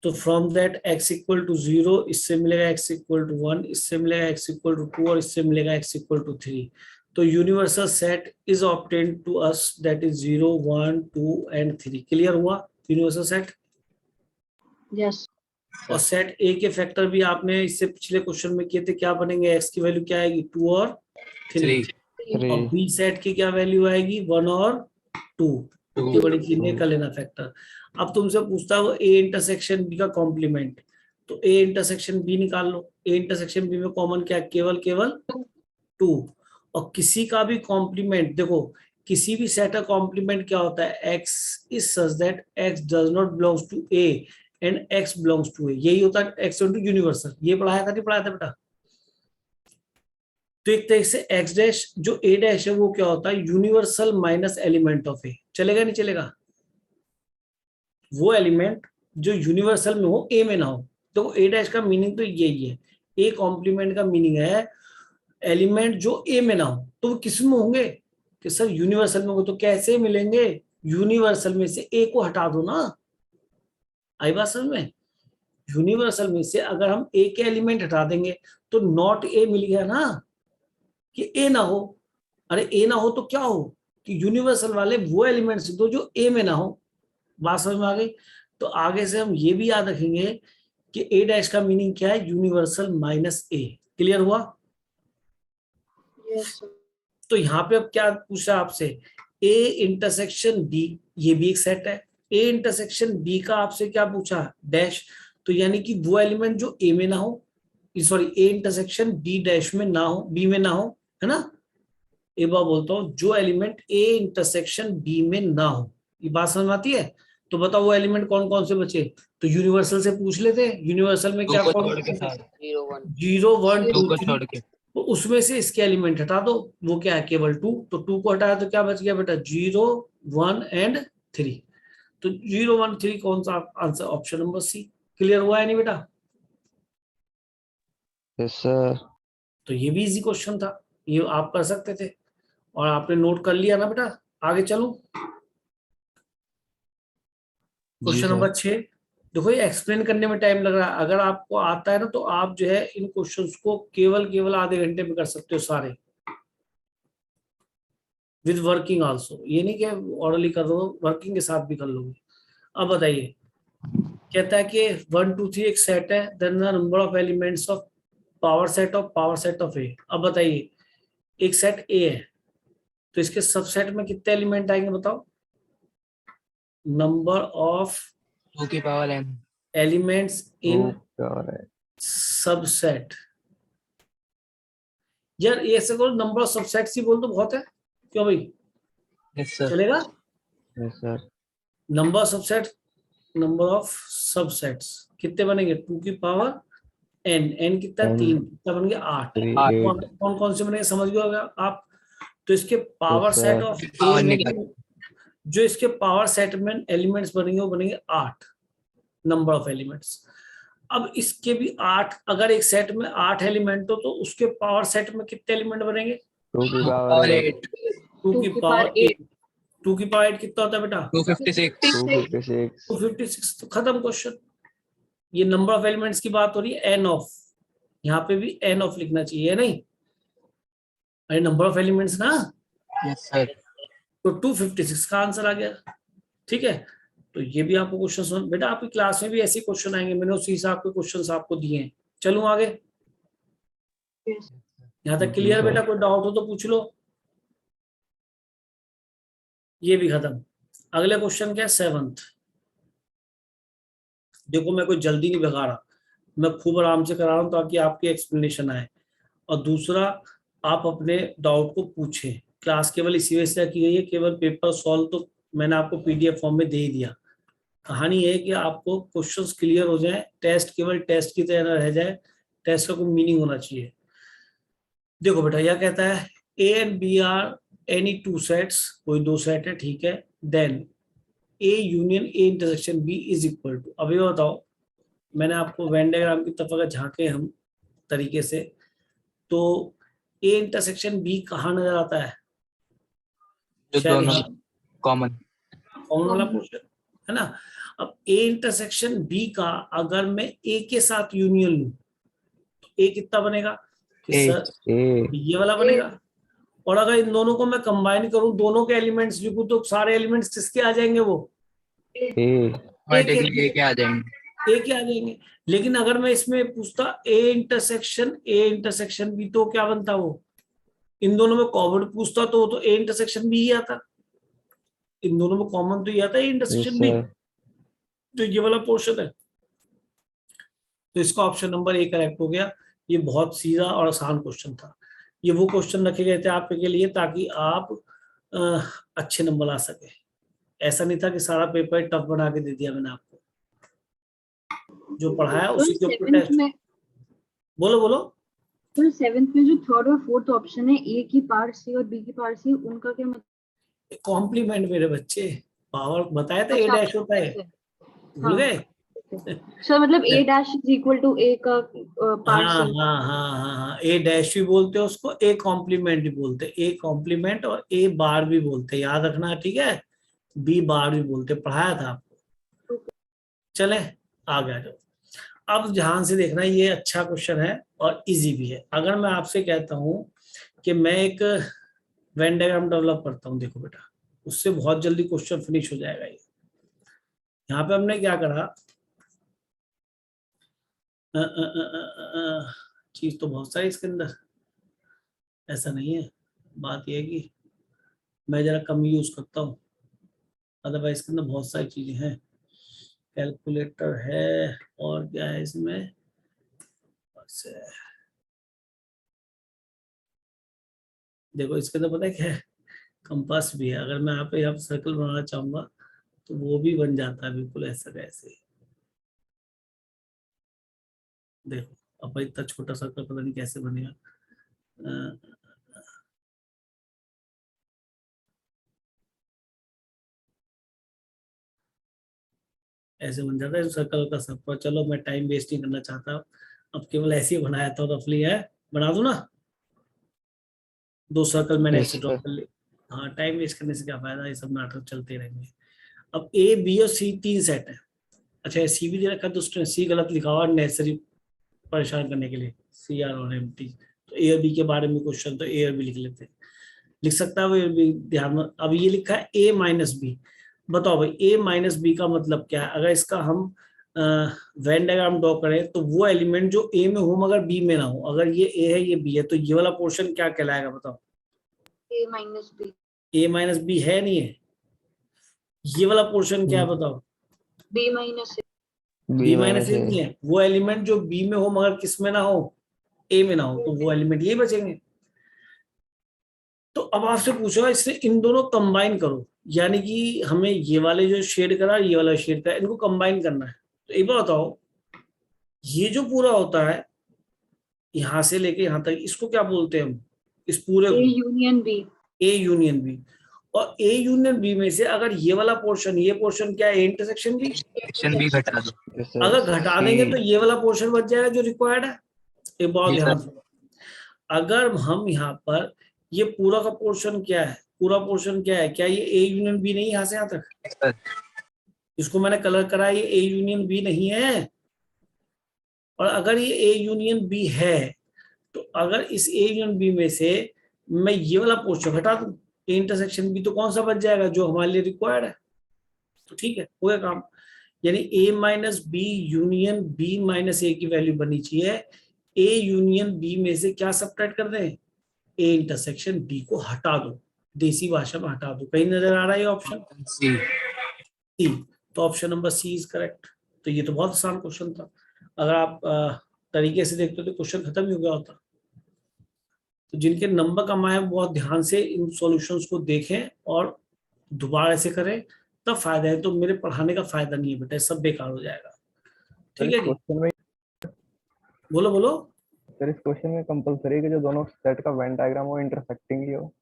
Speaker 1: तो from that x equal to 0, इससे मिलेगा x इक्वल टू 1, इससे मिलेगा x इक्वल टू 2 और इससे मिलेगा x इक्वल टू 3। तो universal set is obtained to us, that is 0, 1, 2 and 3। Clear हुआ यूनिवर्सल सेट?
Speaker 2: Yes.
Speaker 1: और सेट ए के फैक्टर भी आपने इससे पिछले क्वेश्चन में किए थे, क्या बनेंगे, एक्स की वैल्यू क्या आएगी 2 और 3,
Speaker 4: 3
Speaker 1: और बी सेट की क्या वैल्यू आएगी 1 और 2। ये बड़ी चीज नहीं कर लेना फैक्टर। अब तुमसे पूछता है वो ए इंटरसेक्शन बी का कॉम्प्लीमेंट, तो ए इंटरसेक्शन बी निकाल लो। ए इंटरसेक्शन बी में कॉमन क्या है, केवल 2। और किसी का भी कॉम्प्लीमेंट देखो, किसी भी सेट का कॉम्प्लीमेंट क्या होता है, x is such that x does not belongs to a and x belongs to a, यही होता है x इनटू यूनिवर्सल। ये पढ़ाया था नहीं पढ़ाया था बेटा? तो एक तरह से x डैश जो a डैश है वो क्या होता है, universal minus element of a। चलेगा नहीं चलेगा? वो एलिमेंट जो यूनिवर्सल में हो a में ना हो। तो a डैश का मीनिंग तो यही है, a कॉम्प्लीमेंट का मीनिंग है एलिमेंट जो a में ना हो। तो वो किस में होंगे कि सर यूनिवर्सल में होंगे। तो कैसे मिलेंगे, यूनिवर्सल में से a को हटा दो ना। आई बात समझ में? यूनिवर्सल में से अगर हम a के एलिमेंट हटा देंगे तो नॉट a मिल गया ना, कि a ना हो। अरे a ना हो तो क्या हो कि यूनिवर्सल वाले वो एलिमेंट्स दो जो a में ना हो। बात समझ में आ गई? तो आगे से हम ये भी याद रखेंगे कि a डैश का मीनिंग क्या है, यूनिवर्सल माइनस a। क्लियर हुआ?
Speaker 2: Yes sir.
Speaker 1: तो यहाँ पे अब क्या पूछा आपसे, a इंटरसेक्शन b, ये भी एक सेट है। a इंटरसेक्शन b का आपसे क्या पूछा, डैश। तो यानी कि वो एलिमेंट जो a में ना हो, sorry a intersection b dash में ना हो, b में ना हो, है ना। एक बार बोलता हूँ, जो एलिमेंट a इंटरसेक्शन b में ना हो। ये बात समझ में आती है? तो बताओ वो एलिमेंट कौन कौन से बचे। तो यूनिवर्सल से पूछ लेते हैं, यूनिवर्सल में क्या कौन
Speaker 3: 0 1
Speaker 1: 0 1 2
Speaker 4: को
Speaker 1: 3,
Speaker 4: छोड़ के
Speaker 1: तो उसमें से इसके एलिमेंट हटा दो। वो क्या है, केवल 2। तो 2 को हटाया तो क्या बच गया बेटा, 0 1 एंड 3। तो 0 1 3 कौन सा answer, option number C. Clear हुआ है नहीं बेटा?
Speaker 5: Yes sir.
Speaker 1: तो ये भी इजी क्वेश्चन था, ये आप कर सकते थे और आपने नोट कर लिया ना बेटा। आगे चलो, क्वेश्चन नंबर 6। देखो ये एक्सप्लेन करने में टाइम लग रहा है, अगर आपको आता है ना तो आप जो है इन क्वेश्चंस को केवल आधे घंटे में कर सकते हो सारे, विद वर्किंग आल्सो। ये नहीं कि ऑर्डरली कर दो, वर्किंग के साथ भी कर लोगे। अब बताइए, कहता है कि 1 2 3 एक सेट है, then the number of elements of power set of A. अब बताइए, एक सेट ए है तो इसके सबसेट में कितने एलिमेंट आएंगे बताओ, नंबर ऑफ
Speaker 4: 2 की power n
Speaker 1: elements in subset. यार ये ऐसे बोल, नंबर ऑफ सबसेट्स ही बोल तो बहुत है, क्यों भाई?
Speaker 4: यस सर
Speaker 1: चलेगा?
Speaker 5: Yes sir.
Speaker 1: Number of subset, number of subsets कितने बनेंगे, 2 की पावर n कितना,
Speaker 5: N
Speaker 1: 3, कितना बन गया 8।
Speaker 5: 3
Speaker 1: कौन
Speaker 5: 8।
Speaker 1: कौन कौन से बनेंगे समझ गए होगा आप? तो इसके power
Speaker 5: Yes,
Speaker 1: set
Speaker 5: sir.
Speaker 1: Of
Speaker 4: power
Speaker 1: A में
Speaker 4: निकाल।
Speaker 1: जो इसके पावर सेट में एलिमेंट्स बनेंगे वो बनेंगे 8, नंबर ऑफ एलिमेंट्स। अब इसके भी 8, अगर एक सेट में 8 एलिमेंट हो तो उसके पावर सेट में कितने एलिमेंट बनेंगे,
Speaker 5: 2 की
Speaker 4: पावर
Speaker 5: पावर
Speaker 4: 8
Speaker 1: 2 की पावर 8। 2 की पावर 8 कितना होता है बेटा,
Speaker 4: 256
Speaker 5: 256।
Speaker 1: 256। तो खत्म क्वेश्चन। ये नंबर ऑफ एलिमेंट्स की बात हो रही है, एन ऑफ, यहाँ पे भी एन ऑफ लिखना चाहिए, नहीं? अरे नंबर ऑफ एलिमेंट्स ना,
Speaker 4: यस सर
Speaker 1: तो 256 का आंसर आ गया। ठीक है, तो ये भी आपको क्वेश्चन समझ, बेटा आपकी क्लास में भी ऐसे क्वेश्चन आएंगे, मैंने उसी हिसाब के क्वेश्चन आपको दिए हैं। चलूं आगे, यहाँ तक क्लियर बेटा? कोई डाउट हो तो पूछ लो। ये भी खत्म। अगले क्वेश्चन क्या है, 7th। देखो मैं कोई जल्दी नहीं भगा रहा, मैं खूब आराम से करा रहा हूँ ताकि आपकी एक्सप्लेनेशन आए। और दूसरा, आप अपने डाउट को पूछें। क्लास केवल इसी वजह से की गई है, केवल पेपर सॉल्व तो मैंने आपको पीडीएफ फॉर्म में दे ही दिया। कहानी है कि आपको क्वेश्चंस क्लियर हो जाए, टेस्ट केवल टेस्ट की तरह रह जाए, टेस्ट का कोई मीनिंग होना चाहिए। देखो बेटा यह कहता है A and B are any 2 sets, कोई 2 सेट है, ठीक है। Then A union A intersection B is equal to. अब ये बताओ, मैंने आपको वेन डायग्राम की तरफ अगर झांके हम तरीके से, तो ए इंटरसेक्शन बी कहाँ नजर आता है,
Speaker 4: जो
Speaker 1: शायद
Speaker 4: दोनों
Speaker 1: यहाँ
Speaker 4: कॉमन
Speaker 1: कौन वाला क्वेश्चन है ना। अब ए इंटरसेक्शन बी का अगर मैं ए के साथ यूनियन लूं तो ए कितना बनेगा कि
Speaker 4: A.
Speaker 1: सर
Speaker 5: ए
Speaker 1: ये वाला बनेगा। और अगर इन दोनों को मैं कंबाइन करूं, दोनों के एलिमेंट्स लिखूं, तो सारे एलिमेंट्स किसके आ जाएंगे, वो
Speaker 5: ए
Speaker 4: ऑटोमेटिकली A के आ जाएंगे
Speaker 1: ए के आ जाएंगे। लेकिन अगर मैं इसमें पूछता ए इंटरसेक्शन बी, तो क्या बनता वो, इन दोनों में कॉमन पूछता तो ए इंटरसेक्शन बी ही आता, इन दोनों में कॉमन तो ये आता है
Speaker 5: Yes,
Speaker 1: इंटरसेक्शन बी,
Speaker 5: sir.
Speaker 1: तो ये वाला पोर्शन है। तो इसका ऑप्शन नंबर ए करेक्ट हो गया। ये बहुत सीधा और आसान क्वेश्चन था। ये वो क्वेश्चन रखे गए थे आपके लिए ताकि आप अच्छे नंबर ला सके। ऐसा नहीं था कि सारा पेपर टफ बना के दे दिया मैंने आपको, जो पढ़ाया उसी के ऊपर टेस्ट। बोलो बोलो।
Speaker 2: तो 7th में जो थर्ड और फोर्थ ऑप्शन है, ए की पावर सी और बी की पावर सी, उनका क्या मतलब?
Speaker 1: कॉम्प्लीमेंट मेरे बच्चे, पावर बताया था, ए डैश होता है, भूल गए?
Speaker 2: सर मतलब ए डैश इज इक्वल टू ए का पावर
Speaker 1: हाँ
Speaker 2: सी।
Speaker 1: हाँ हाँ हाँ हाँ, ए डैश भी बोलते हैं उसको, ए कॉम्प्लीमेंट भी बोलते हैं, ए कॉम्प्लीमेंट और ए बार भी बोलते हैं, याद रखना, ठीक है? बी बार भी बोलते हैं, पढ़ाया था आपको। चले आगे आ जाओ। अब ध्यान से देखना, ये अच्छा क्वेश्चन है और इजी भी है। अगर मैं आपसे कहता हूं कि मैं एक वेन डायग्राम डेवलप करता हूं, देखो बेटा, उससे बहुत जल्दी क्वेश्चन फिनिश हो जाएगा। ये यहाँ पे हमने क्या करा, चीज तो बहुत सारी इसके अंदर, ऐसा नहीं है। बात यह है कि मैं जरा कम यूज करता हूँ, अदरवाइज इसके अंदर बहुत सारी चीजें हैं। कैलकुलेटर है और क्या है इसमें, देखो इसके अंदर पता है क्या है, कंपास भी है। अगर मैं यहाँ पे सर्कल बनाना चाहूंगा तो वो भी बन जाता है बिल्कुल ऐसा कैसे। देखो अब इतना छोटा सर्कल पता नहीं कैसे बनेगा। ऐसे बन जाता है सर्कल का सब पर। चलो मैं टाइम वेस्ट नहीं करना चाहता, अब केवल ऐसे ही बनाया था, रफली है, बना दूं ना। 2 सर्कल मैंने
Speaker 5: Yes,
Speaker 1: ऐसे ड्रॉ
Speaker 5: sir.
Speaker 1: कर लिए। हाँ, टाइम वेस्ट करने से क्या फायदा, ये सब नाटक चलते रहेंगे। अब ए बी और सी 3 सेट है। अच्छा सी भी दे रखा है, दोस्तों सी गलत लिखा हुआ नेसेसरी परेशान करने के लिए, सी आर और एम टी। तो ए और बी के बारे में क्वेश्चन, तो ए और बी लिख लेते हैं, लिख सकता है वो भी ध्यान में। अब ये लिखा है ए माइनस बी, बताओ भाई ए माइनस बी का मतलब क्या है? अगर इसका हम वेन डायग्राम ड्रॉ करें तो वो एलिमेंट जो ए में हो मगर बी में ना हो, अगर ये ए है ये बी है, तो ये वाला पोर्शन क्या कहलाएगा बताओ?
Speaker 2: ए माइनस बी।
Speaker 1: ए माइनस बी है नहीं है, ये वाला पोर्शन क्या है बताओ?
Speaker 2: बी माइनस ए।
Speaker 1: बी माइनस ए नहीं है, वो एलिमेंट जो बी में हो मगर किस में ना हो, ए में ना हो, तो वो एलिमेंट यही बचेंगे। तो अब आपसे पूछो इससे इन दोनों कंबाइन करो, यानी कि हमें ये वाले जो शेड करा, ये वाला शेड करा, इनको कंबाइन करना है। तो एक बात बताओ, ये जो पूरा होता है यहां से लेके यहां तक, इसको क्या बोलते हैं हम? इस पूरे
Speaker 2: A union B.
Speaker 1: A union B. और ए यूनियन बी में से अगर ये वाला पोर्शन, ये पोर्शन क्या है? Intersection B.
Speaker 4: सेक्शन भी घटा दो।
Speaker 5: Yes, sir.
Speaker 1: अगर घटा देंगे तो
Speaker 5: C.
Speaker 1: ये वाला पोर्शन बच जाएगा जो रिक्वायर्ड है। एक बात
Speaker 4: जी,
Speaker 1: ध्यान
Speaker 4: सर।
Speaker 1: से, अगर हम यहाँ पर ये पूरा का पोर्शन क्या है, पूरा पोर्शन क्या है, क्या ये ए यूनियन बी नहीं? यहाँ से यहाँ तक
Speaker 4: सर,
Speaker 1: इसको मैंने कलर करा, ये ए यूनियन बी नहीं है। और अगर ये ए यूनियन बी है तो अगर इस ए यूनियन बी में से मैं ये वाला पोर्शन हटा दूं, ए इंटरसेक्शन बी, तो कौन सा बच जाएगा जो हमारे लिए रिक्वायर्ड है? तो ठीक है, हो गया काम। यानी A minus B union B minus A की वैल्यू बननी चाहिए। ए यूनियन बी में से क्या सब्ट्रैक्ट कर दें? ए इंटरसेक्शन बी को हटा दो, देसी भाषा में हटा दो। कहीं नजर आ रहा है ये ऑप्शन
Speaker 4: सी।
Speaker 1: सी? तो option number C is correct. तो ये तो बहुत आसान क्वेश्चन था, अगर आप तरीके से देखते तो क्वेश्चन खत्म ही हो गया होता। तो जिनके नंबर कम आए बहुत ध्यान से इन सॉल्यूशंस को देखें और दोबारा ऐसे करें, तब फायदा है। तो मेरे पढ़ाने का फायदा नहीं है बेटा, सब बेकार हो जाएगा। ठीक है जी,
Speaker 5: क्वेश्चन में
Speaker 1: बोलो बोलो।
Speaker 5: सर इस क्वेश्चन में कंपलसरी है कि जो दोनों सेट का वेन डायग्राम हो इंटरसेक्टिंग ही हो।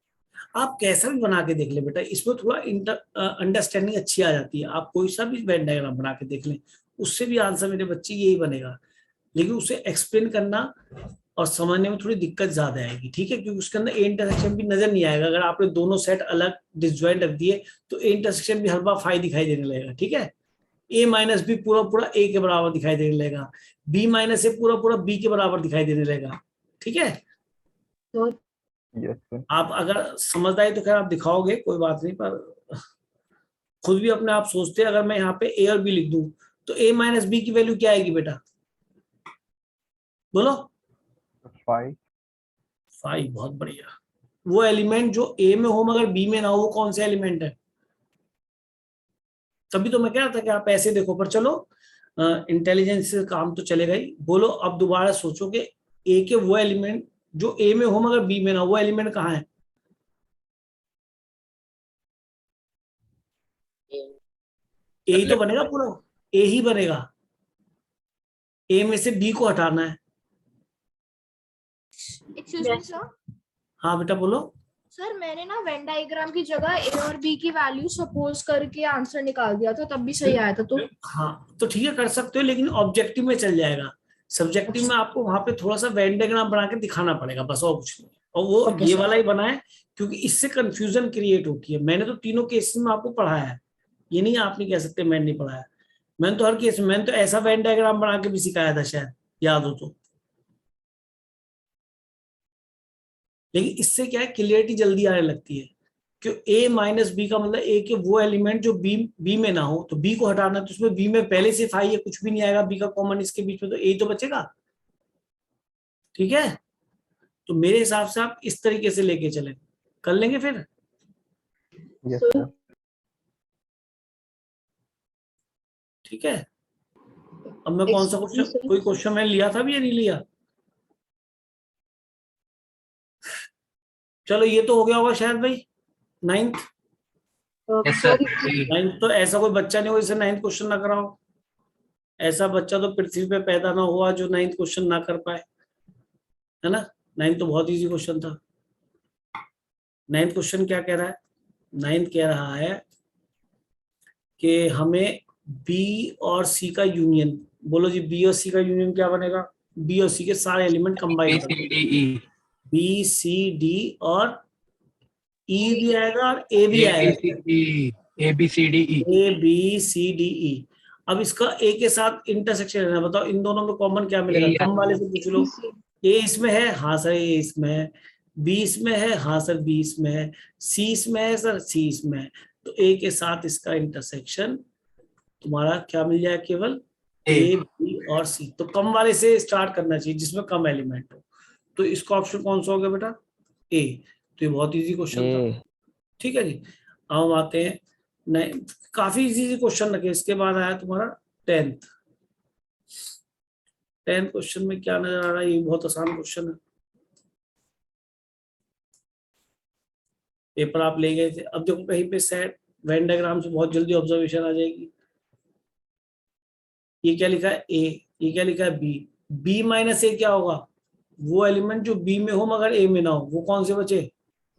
Speaker 1: आप कैसा भी बना के देख ले बेटा, इसमें थोड़ा अंडरस्टैंडिंग अच्छी आ जाती है। आप कोई सा भी वेन डायग्राम बना के देख लें, उससे भी आंसर मेरे बच्चे यही बनेगा। लेकिन उसे एक्सप्लेन करना और समझने में थोड़ी दिक्कत ज्यादा आएगी, ठीक है? क्योंकि उसके अंदर ए इंटरसेक्शन भी नजर नहीं आएगा। अगर आपने दोनों सेट अलग डिसजॉइंट रख दिए तो ए इंटरसेक्शन भी हर बार फाई दिखाई देने लगेगा, ठीक है? ए माइनस बी पूरा पूरा ए के बराबर दिखाई देने लगेगा, बी माइनस ए पूरा पूरा बी के बराबर दिखाई देने लगेगा, ठीक है?
Speaker 2: तो
Speaker 5: यस सर।
Speaker 1: आप अगर समझदारी तो खैर आप दिखाओगे, कोई बात नहीं, पर खुद भी अपने आप सोचते हैं अगर मैं यहाँ पे ए और बी लिख दूं तो a माइनस बी की वैल्यू क्या आएगी बेटा, बोलो?
Speaker 5: 5।
Speaker 1: 5। बहुत बढ़िया। वो एलिमेंट जो a में हो मगर b में ना हो, वो कौन सा एलिमेंट है? तभी तो मैं कह रहा था कि आप ऐसे देखो, पर चलो इंटेलिजेंस से काम तो चलेगा ही। बोलो अब दोबारा सोचो कि a के वो एलिमेंट जो a में हो मगर b में ना हो, वो एलिमेंट कहाँ है? a ही तो बनेगा पूरा, a ही बनेगा। a में से b को हटाना है।
Speaker 6: एक्सक्यूज मी सर,
Speaker 1: हाँ बेटा बोलो।
Speaker 6: सर मैंने ना वेन डायग्राम की जगह ए और बी की वैल्यू सपोज करके आंसर निकाल दिया था, तब भी सही आया था। तो
Speaker 1: हाँ तो ठीक है, कर सकते हो, लेकिन ऑब्जेक्टिव में चल जाएगा। सब्जेक्टिव में आपको वहां पे थोड़ा सा वेन डायग्राम बना के दिखाना पड़ेगा, बस और कुछ नहीं। और वो
Speaker 6: Okay,
Speaker 1: ये
Speaker 6: sir.
Speaker 1: वाला ही बनाए, क्योंकि इससे कंफ्यूजन क्रिएट होती है। मैंने तो तीनों केसेस में आपको पढ़ाया है, ये नहीं आप नहीं कह सकते मैंने नहीं पढ़ाया। मैंने तो हर केस में, मैंने तो ऐसा वेन डायग्राम बना के भी सिखाया था, शायद याद हो तो। लेकिन इससे क्या है, क्लियरिटी जल्दी आने लगती है कि a माइनस बी का मतलब a के वो एलिमेंट जो b में ना हो, तो b को हटाना, तो उसमें b में पहले से 5 है, कुछ भी नहीं आएगा b का कॉमन इसके बीच में, तो a तो बचेगा। ठीक है, तो मेरे हिसाब से आप इस तरीके से लेके चले, कर लेंगे फिर।
Speaker 5: Yes sir.
Speaker 1: ठीक है, अब मैं कौन सा क्वेश्चन, कोई क्वेश्चन मैंने लिया था भी या नहीं लिया? चलो ये तो हो गया होगा शायद भाई, 9th।
Speaker 4: Yes sir.
Speaker 1: 9th तो ऐसा कोई बच्चा नहीं हो जिसे 9th क्वेश्चन ना कराओ। ऐसा बच्चा तो पृथ्वी पे पैदा ना हुआ जो 9th क्वेश्चन ना कर पाए, है ना? 9th तो बहुत इजी क्वेश्चन था। 9th क्वेश्चन क्या कह रहा है? 9th कह रहा है कि हमें बी और सी का यूनियन, बोलो जी बी और सी का यूनियन क्या बनेगा? बी और सी के सारे एलिमेंट कंबाइन कर,
Speaker 4: ABCDE
Speaker 1: बी सी डी और ई भी आएगा और ए भी आएगा,
Speaker 4: ABCDE
Speaker 1: A B C D E. अब इसका ए के साथ इंटरसेक्शन है, बताओ इन दोनों में कॉमन क्या मिलेगा? कम वाले से पूछ लो। ए इसमें है, हाँ सर ए इसमें है। बी इसमें है, हाँ सर बी इसमें है। सी इसमें है सर, सी इसमें है। तो ए के साथ इसका इंटरसेक्शन तुम्हारा क्या मिल जाए? केवल ए बी और सी। तो कम वाले से स्टार्ट करना चाहिए जिसमें कम एलिमेंट हो। तो इसका ऑप्शन कौन सा हो गया बेटा? ए। तो ये बहुत इजी क्वेश्चन था। ठीक है जी, अब हम आते हैं नहीं, काफी इजी क्वेश्चन रखे। इसके बाद आया तुम्हारा 10th। 10th क्वेश्चन में क्या नजर आ रहा है? ये बहुत आसान क्वेश्चन है, पेपर आप ले गए थे। अब देखो कहीं पे सेट वेन डायग्राम से बहुत जल्दी ऑब्जर्वेशन आ जाएगी। ये क्या लिखा है? ए। ये क्या लिखा है? बी। बी माइनस ए क्या होगा? वो एलिमेंट जो बी में हो मगर ए में ना हो, वो कौन से बचे?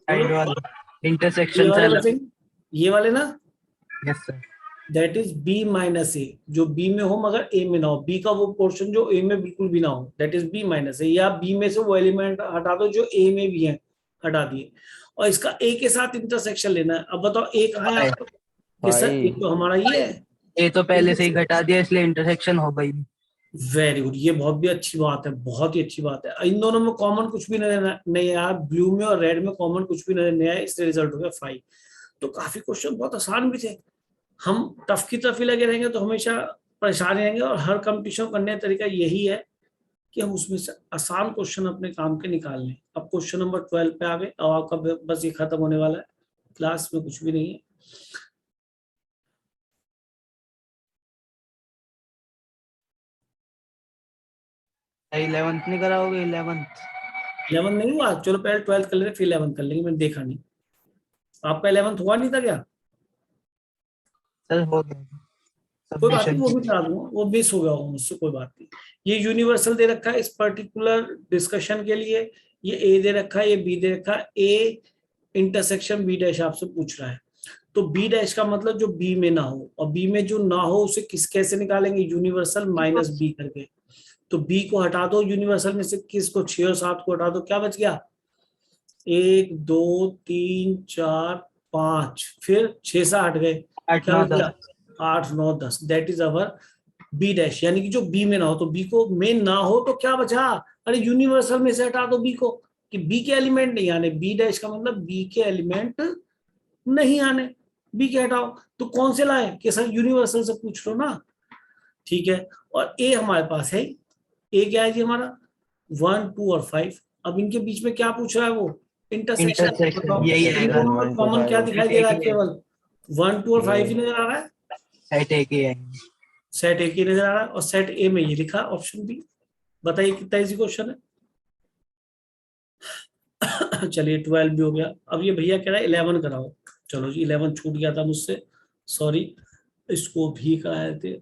Speaker 4: साइड वाले
Speaker 1: ये
Speaker 4: इंटरसेक्शन
Speaker 1: वाले
Speaker 4: से
Speaker 1: बचेंगे, ये वाले ना।
Speaker 4: Yes sir.
Speaker 1: That is B minus A, जो बी में हो मगर ए में ना हो। बी का वो पोर्शन जो ए में बिल्कुल भी ना हो, दैट इज बी माइनस ए। या बी में से वो एलिमेंट हटा दो जो ए में भी है, हटा दिए, और इसका ए के साथ इंटरसेक्शन लेना है। अब बताओ ए कहाँ है आपका? कि सर ए तो हमारा ये है,
Speaker 4: ए तो पहले से ही घटा दिया इसलिए इंटरसेक्शन हो गई।
Speaker 1: Very good. ये बहुत भी अच्छी बात है, बहुत ही अच्छी बात है। इन दोनों में कॉमन कुछ भी नहीं आया, ब्लू में और रेड में कॉमन कुछ भी नहीं आया, इसलिए रिजल्ट हो गया 5। तो काफी क्वेश्चन बहुत आसान भी थे। हम टफ की तरफ ही लगे रहेंगे तो हमेशा परेशान रहेंगे, और हर कंपटीशन करने का तरीका यही है कि हम उसमें से आसान क्वेश्चन अपने काम के निकाल लें। अब क्वेश्चन नंबर 12 पे आ गए। अब आपका बस ये खत्म होने वाला है, क्लास में कुछ भी नहीं है।
Speaker 4: भाई 11th नहीं कराओगे? 11th
Speaker 1: 11 नहीं हुआ, चलो पहले 12 कर लेंगे फिर 11 कर लेंगे। मैंने देखा नहीं, आपका 11 हुआ नहीं था क्या?
Speaker 4: सर हो गया
Speaker 1: कोई बात नहीं, वो भी
Speaker 4: सबमिशन।
Speaker 1: करा दूंगा, वो मिस हो गया होगा मुझसे, कोई बात नहीं। ये यूनिवर्सल दे रखा है इस पर्टिकुलर डिस्कशन के लिए, ये ए दे रखा है, ये बी दे रखा है। ए इंटरसेक्शन बी डैश आपसे पूछ रहा है, तो बी डैश का मतलब जो बी में ना हो, और बी में जो ना हो उसे कैसे निकालेंगे? यूनिवर्सल माइनस बी करके। तो बी को हटा दो यूनिवर्सल में से, किसको? 6 और 7 को हटा दो, क्या बच गया? 1 2 3 4 5, फिर 6 से हट गए,
Speaker 4: 8
Speaker 1: क्या
Speaker 4: 9
Speaker 1: बच गया? 8 9 10। That is our B dash, यानी कि जो बी में ना हो। तो बी को में ना हो तो क्या बचा? अरे यूनिवर्सल में से हटा दो बी को, कि बी के एलिमेंट नहीं आने। बी डैश का मतलब बी के एलिमेंट नहीं आने, बी के हटाओ। तो कौन से लाए? कि सर यूनिवर्सल से पूछ लो ना। ठीक है, और ए हमारे पास है, ए क्या है जी हमारा 1 2 और 5। अब इनके बीच में क्या पूछ रहा है वो, इंटरसेक्शन।
Speaker 4: इंटरसेक्शन यही
Speaker 1: इन
Speaker 4: आएगा।
Speaker 1: दोनों में कॉमन क्या दिखाई दे रहा है, केवल 1 2 और 5 ही नजर आ रहा है,
Speaker 4: सेट एक ही है।
Speaker 1: सेट ए की नजर आ रहा है, और सेट ए में ये लिखा ऑप्शन बी। बताइए कितना इजी क्वेश्चन है। चलिए 12 भी हो गया। अब ये भैया कह रहा है 11 कराओ। चलो जी 11 छूट गया था मुझसे, सॉरी, इसको भी कराए थे।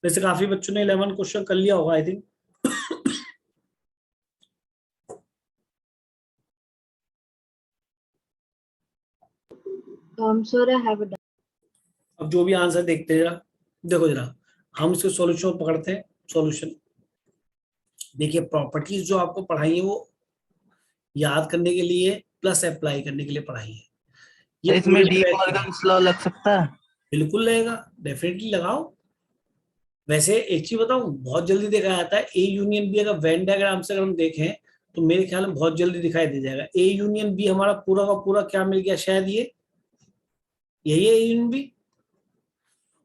Speaker 1: वैसे काफी बच्चों ने 11 क्वेश्चन कर लिया होगा I think.
Speaker 2: Sir, I have a doubt.
Speaker 1: अब जो भी आंसर देखते हैं जरा, देखो जरा, हम इसके सॉल्यूशन पकड़ते हैं। सॉल्यूशन देखिए, प्रॉपर्टीज जो आपको पढ़ाई है वो याद करने के लिए प्लस अप्लाई करने के लिए पढ़ाई है। ये
Speaker 4: इसमें
Speaker 1: पूरे
Speaker 4: डी
Speaker 1: track में
Speaker 4: मॉर्गन्स लॉ लग सकता है।
Speaker 1: बिल्कुल लगेगा, डेफिनेटली लगाओ। वैसे एक चीज बताऊं, बहुत जल्दी देखा जाता है ए यूनियन बी। अगर वेन डायग्राम से अगर हम देखें तो मेरे ख्याल में बहुत जल्दी दिखाई दे जाएगा। ए यूनियन बी हमारा पूरा का पूरा क्या मिल गया, शायद ये यही है ए यूनियन बी।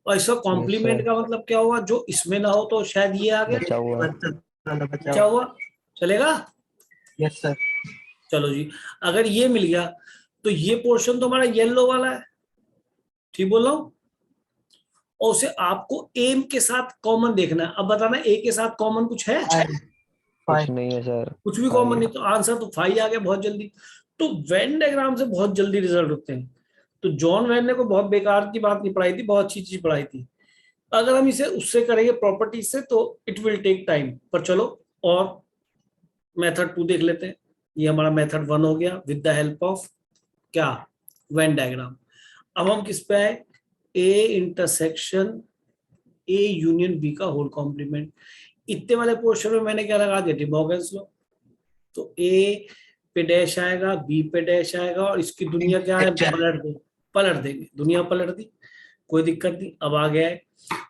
Speaker 1: और इसका कॉम्प्लीमेंट का मतलब क्या हुआ, जो इसमें ना हो तो शायद ये आ गया,
Speaker 5: बचा हुआ है।
Speaker 4: बचा
Speaker 1: क्या हुआ, चलेगा।
Speaker 4: Yes sir.
Speaker 1: चलो जी, अगर ये मिल गया तो ये पोर्शन तो हमारा येलो वाला है, ठीक बोल रहा हूं, और उसे आपको एम के साथ कॉमन देखना है। अब बताना ए के साथ कॉमन कुछ है,
Speaker 5: कुछ नहीं है सर।
Speaker 1: कुछ भी कॉमन नहीं, तो आंसर तो 5 आ गया बहुत जल्दी। तो वेन डायग्राम से बहुत जल्दी रिजल्ट होते हैं। तो जॉन वेन ने को बहुत बेकार की बात नहीं पढ़ाई थी, बहुत अच्छी चीज पढ़ाई थी। अगर हम इसे उससे करेंगे प्रॉपर्टी से तो इट विल टेक टाइम। पर चलो, और मेथड 2 देख लेते हैं। ये हमारा मेथड 1 हो गया विद द हेल्प ऑफ क्या, वेन डायग्राम। अब हम किस पे आए, A intersection A union B का होल कॉम्प्लीमेंट। इतने वाले पोर्शन में मैंने क्या लगा दिया, डी मॉर्गन्स लॉ। तो ए पे डैश आएगा, बी पे डैश आएगा, और इसकी दुनिया क्या है, पलट देंगे, दुनिया पलट दी, कोई दिक्कत नहीं। अब आ गया है,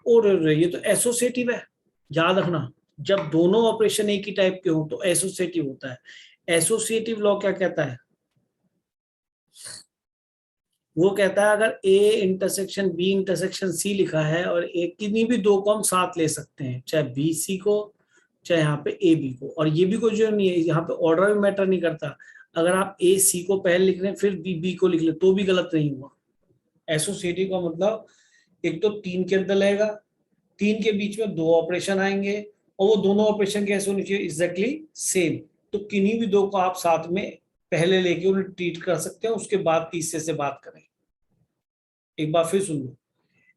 Speaker 1: और ये तो एसोसिएटिव है, याद रखना। जब दोनों ऑपरेशन एक ही टाइप के हो तो एसोसिएटिव होता है। एसोसिएटिव लॉ क्या कहता है, वो कहता है अगर A intersection B intersection C लिखा है और एक किन्हीं भी दो को हम साथ ले सकते हैं, चाहे बी सी को चाहे यहाँ पे ए बी को। और ये भी कोई जो नहीं है, यहाँ पे ऑर्डर भी मैटर नहीं करता। अगर आप ए सी को पहले लिख रहे हैं फिर बी बी को लिख ले तो भी गलत नहीं हुआ। एसोसिएटिव का मतलब एक तो 3 के अंदर लगेगा, 3 के बीच में 2 ऑपरेशन आएंगे, और वो दोनों ऑपरेशन कैसे होनी चाहिए, एग्जैक्टली सेम। तो किन्हीं भी दो को आप साथ में पहले लेके उन्हें ट्रीट कर सकते हैं, उसके बाद तीसरे से बात करें। एक बार फिर सुन लो,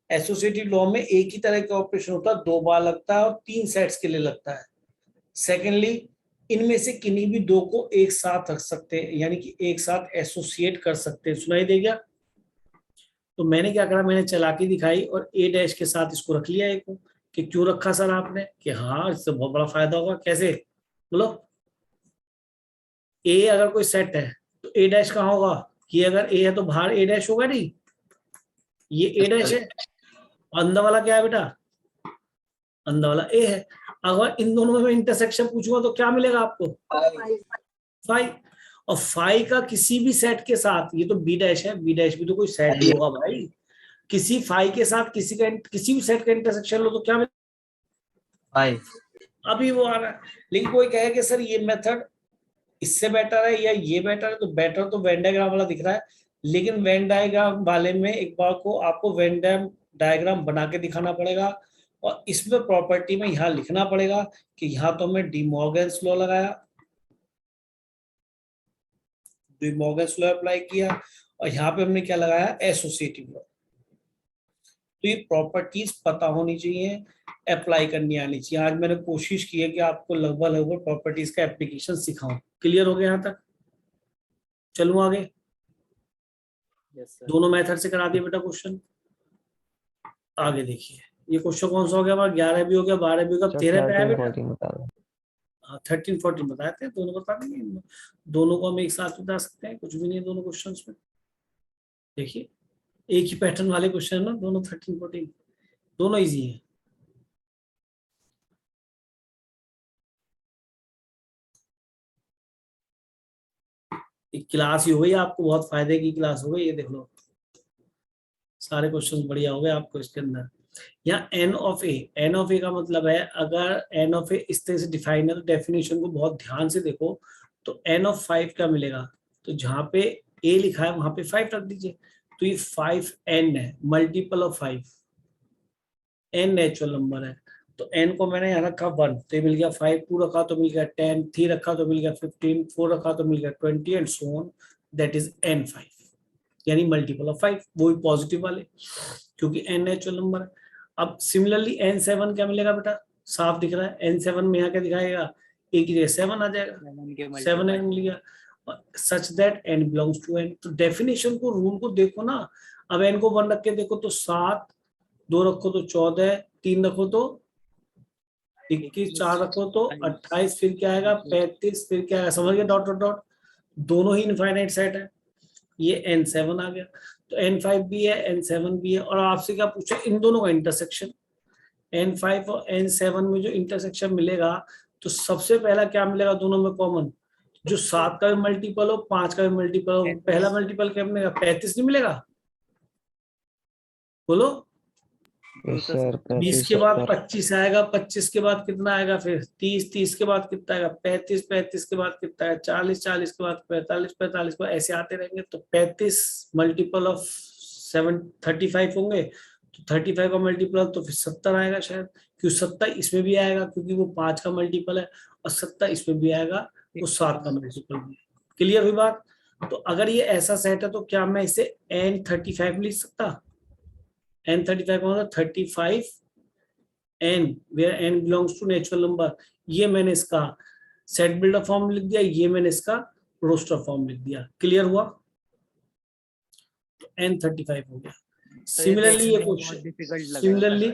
Speaker 1: एसोसिएटिव लॉ में एक ही तरह का ऑपरेशन होता है, 2 बार लगता है और 3 सेट्स के लिए लगता है। सेकेंडली, इनमें से किन्हीं भी दो को एक साथ रख सकते हैं, यानी कि एक साथ एसोसिएट कर सकते हैं। सुनाई दे गया। तो मैंने क्या करा, मैंने चालाकी दिखाई और ए डैश के साथ इसको रख लिया एक को। कि क्यों रखा सर आपने, कि हाँ इससे बहुत बड़ा फायदा होगा। कैसे बोलो, ए अगर कोई सेट है तो ए डैश कहाँ होगा, ये अगर ए है तो बाहर ए डैश होगा नहीं, ये ए डैश है। अंदर वाला क्या है बेटा, अंदर वाला ए है। अगर इन दोनों में इंटरसेक्शन पूछूंगा तो क्या मिलेगा आपको, 5। और 5 का किसी भी सेट के साथ, ये तो बी डैश है, बी डैश भी तो कोई सेट ही होगा भाई। किसी 5 के साथ किसी भी सेट का इंटरसेक्शन लो तो क्या मिलेगा, 5। अभी वो आ रहा है। लेकिन कोई कहे कि सर ये मेथड इससे बेटर है या ये बेटर है, तो बेटर तो वेन डायग्राम वाला दिख रहा है। लेकिन वेन डायग्राम वाले में एक बार को आपको वेन डायग्राम बना के दिखाना पड़ेगा, और इसमें प्रॉपर्टी में यहाँ लिखना पड़ेगा कि यहाँ तो हमने डी मॉर्गन्स लॉ लगाया, डी मॉर्गन्स लॉ अप्लाई किया, और यहाँ पे हमने क्या लगाया, एसोसिएटिव लॉ। तो ये प्रॉपर्टीज पता होनी चाहिए, अप्लाई करनी आनी चाहिए। आज मैंने कोशिश की है कि आपको लगभग प्रॉपर्टीज का एप्लीकेशन सिखाऊं। क्लियर हो गया यहाँ तक, चलूं आगे। दोनों मेथड से करा दिए बेटा क्वेश्चन। आगे देखिए, ये क्वेश्चन कौन सा हो गया हमारा, 11 भी हो गया, 12 भी हो गया, 13 पे आया बेटा। 13 14 बताए थे, दोनों बता देंगे। दोनों को हम एक साथ बता सकते हैं, कुछ भी नहीं है दोनों क्वेश्चंस में। देखिए एक ही पैटर्न वाले क्वेश्चन ना, दोनों 13 14 दोनों इजी है। एक क्लास ही हो गई आपको, बहुत फायदे की क्लास हो गई, ये देख लो। सारे क्वेश्चंस बढ़िया हो गए आपको इसके अंदर। यहाँ एन ऑफ ए का मतलब है, अगर एन ऑफ ए इस तरह से डिफाइन है तो डेफिनेशन को बहुत ध्यान से देखो, तो एन ऑफ 5 क्या मिलेगा, तो जहां पे ए लिखा है वहां पे 5 रख दीजिए, तो ये 5n है, multiple of 5, n natural number है, तो n को मैंने यहाँ रखा 1, तो ये मिल गया 5, 2 रखा तो मिल गया 10, 3 रखा तो मिल गया 15, 4 रखा तो मिल गया 20 and so on, that is n5, यानी मल्टीपल ऑफ 5, वो भी पॉजिटिव वाले, क्योंकि n नेचुरल नंबर है। अब सिमिलरली n7 क्या मिलेगा बेटा, साफ दिख रहा है, n7 में यहाँ क्या दिखाएगा, एक की जगह 7 आ जाएगा, 7n मिल गया, such that n belongs to n। तो डेफिनेशन को, रूल को देखो ना, अब n को 1 रख के देखो तो 7, 2 रखो तो 14, 3 रखो तो 21, 4 रखो तो 28, फिर क्या आएगा 35, फिर क्या आएगा, समझ गए, डॉट डॉट डॉट, दोनों ही इनफाइनाइट सेट है, ये n7 आ गया, तो n5 भी है, n7 भी है, और आपसे क्या पूछा, इन दोनों का इंटरसेक्शन, n5 और n7 में जो इंटरसेक्शन मिलेगा, तो सबसे पहला क्या मिलेगा दोनों में कॉमन, जो 7 का भी मल्टीपल हो, 5 का भी मल्टीपल हो, पहला मल्टीपल क्या मिलेगा, 35 नहीं मिलेगा, बोलो,
Speaker 5: यस सर
Speaker 1: 20 के बाद 25 आएगा, 25 के बाद कितना आएगा, फिर 30, 30 के बाद कितना आएगा, 35, 35 के बाद कितना है, 40, 40 के बाद 45, 45 के बाद ऐसे आते रहेंगे, तो 35 मल्टीपल ऑफ 35 होंगे, तो 35 का मल्टीपल तो फिर 70 आएगा शायद, क्योंकि 70 इसमें भी आएगा क्योंकि वो 5 का मल्टीपल है, और 70 इसमें भी आएगा, वो 7 का मल्टीपल भी। क्लियर हुई बात। तो अगर ये ऐसा सेट है तो क्या मैं इसे n35 लिख सकता, n35 का मतलब 35 n where n belongs to natural number, ये मैंने इसका सेट बिल्डर फॉर्म लिख दिया, ये मैंने इसका रोस्टर फॉर्म लिख दिया। क्लियर हुआ, तो n35 हो गया। सिमिलरली ये क्वेश्चन, सिमिलरली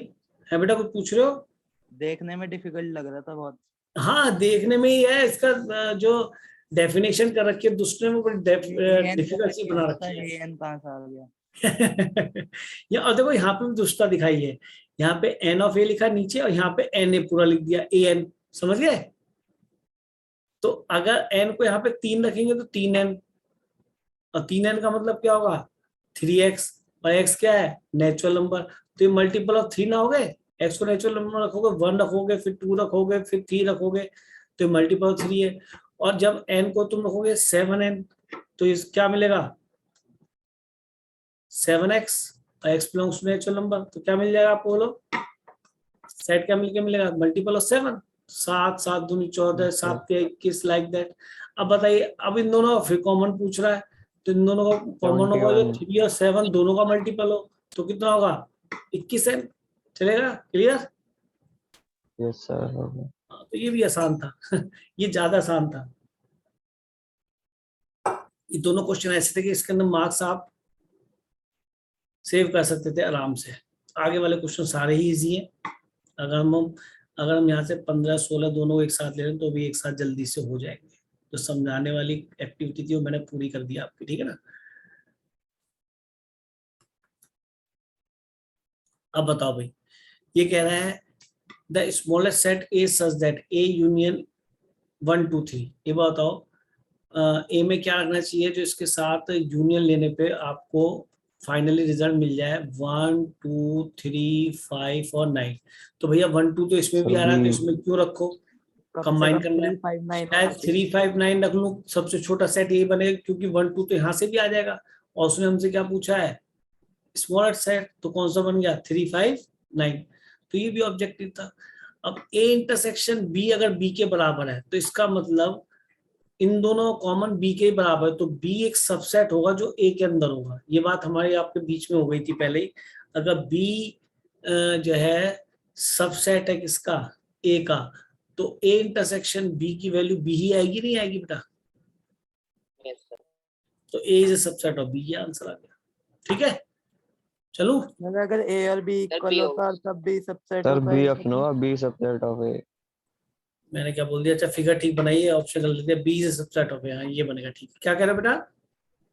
Speaker 1: है बेटा, कुछ पूछ रहे हो,
Speaker 4: देखने में डिफिकल्ट लग रहा था बहुत।
Speaker 1: हाँ देखने में ही है, इसका जो डेफिनेशन कर रखी है दूसरे में बड़ी डिफिकल्टी बना रखी है।
Speaker 4: एन कहाँ से आ गया?
Speaker 1: या और देखो यहाँ पे भी दुष्टता दिखाई है, यहाँ पे n ऑफ a लिखा नीचे और यहाँ पे n a पूरा लिख दिया, an, समझ गए। तो अगर n को यहाँ पे 3 रखेंगे तो 3n, और 3n का मतलब क्या होगा 3x, और x क्या है नेचुरल नंबर, तो ये मल्टीपल ऑफ 3 ना हो गए, x को नेचुरल नंबर रखोगे, 1 रखोगे, फिर 2 रखोगे, फिर 3 रखोगे, तो मल्टीपल ऑफ 3 है। और जब n को तुम रखोगे 7n, तो इस क्या मिलेगा 7x, और x belongs to natural number, तो क्या मिल जाएगा आपको, बोलो सेट क्या मिलेगा मल्टीपल ऑफ 7, 7, 7 दूनी 14, 7 के 21, लाइक दैट। अब बताइए, अब इन दोनों का फिर कॉमन पूछ रहा है, तो इन दोनों का कॉमन होगा जो 3 और 7 दोनों का मल्टीपल हो, तो कितना होगा 21n, चलेगा। Clear,
Speaker 5: yes sir.
Speaker 1: तो ये भी आसान था ये ज्यादा आसान था। ये दोनों क्वेश्चन ऐसे थे कि इसके अंदर मार्क्स आप सेव कर सकते थे आराम से। आगे वाले क्वेश्चन सारे ही इजी हैं, अगर हम यहाँ से 15, 16 दोनों एक साथ ले रहे हैं तो भी एक साथ जल्दी से हो जाएंगे। जो समझाने वाली एक्टिविटी थी वो मैंने पूरी कर दी आपकी, ठीक है ना। अब बताओ भाई, ये कह रहा है the smallest set A such that A union 1, 2, 3। ये बताओ ए में क्या रखना चाहिए जो इसके साथ यूनियन लेने पे आपको फाइनली रिजल्ट मिल जाए 1, 2, 3, 5 और 9। तो भैया 1, 2 तो इसमें भी आ रहा है, तो इसमें क्यों रखो, कंबाइन करना है, शायद 3, 5, 9 रख लूं, सबसे छोटा सेट यही बनेगा, क्योंकि 1, 2 तो यहाँ से भी आ जाएगा, और उसने हमसे क्या पूछा है स्मॉलर सेट, तो कौन सा बन गया 3, 5, 9। तो ये भी ऑब्जेक्टिव था। अब ए इंटरसेक्शन बी अगर बी के बराबर है, तो इसका मतलब इन दोनों कॉमन बी के बराबर है, तो बी एक सबसेट होगा जो ए के अंदर होगा। ये बात हमारे आपके बीच में हो गई थी पहले ही। अगर बी जो है सबसेट है किसका, ए का, तो ए इंटरसेक्शन बी की वैल्यू बी ही आएगी, नहीं आएगी बेटा।
Speaker 3: Yes sir.
Speaker 1: तो A is A subset of B, ये आंसर आ गया। ठीक है, चलो।
Speaker 4: अगर ए और बी इक्वल होता तब बी सबसेट
Speaker 5: सर
Speaker 4: होता
Speaker 5: बी
Speaker 4: है,
Speaker 5: of no, B subset of A.
Speaker 1: मैंने क्या बोल दिया, अच्छा फिगर ठीक बनाइए, ऑप्शन कर लेते हैं, B is A subset of A, हाँ ये बनेगा ठीक। क्या कह रहे बेटा,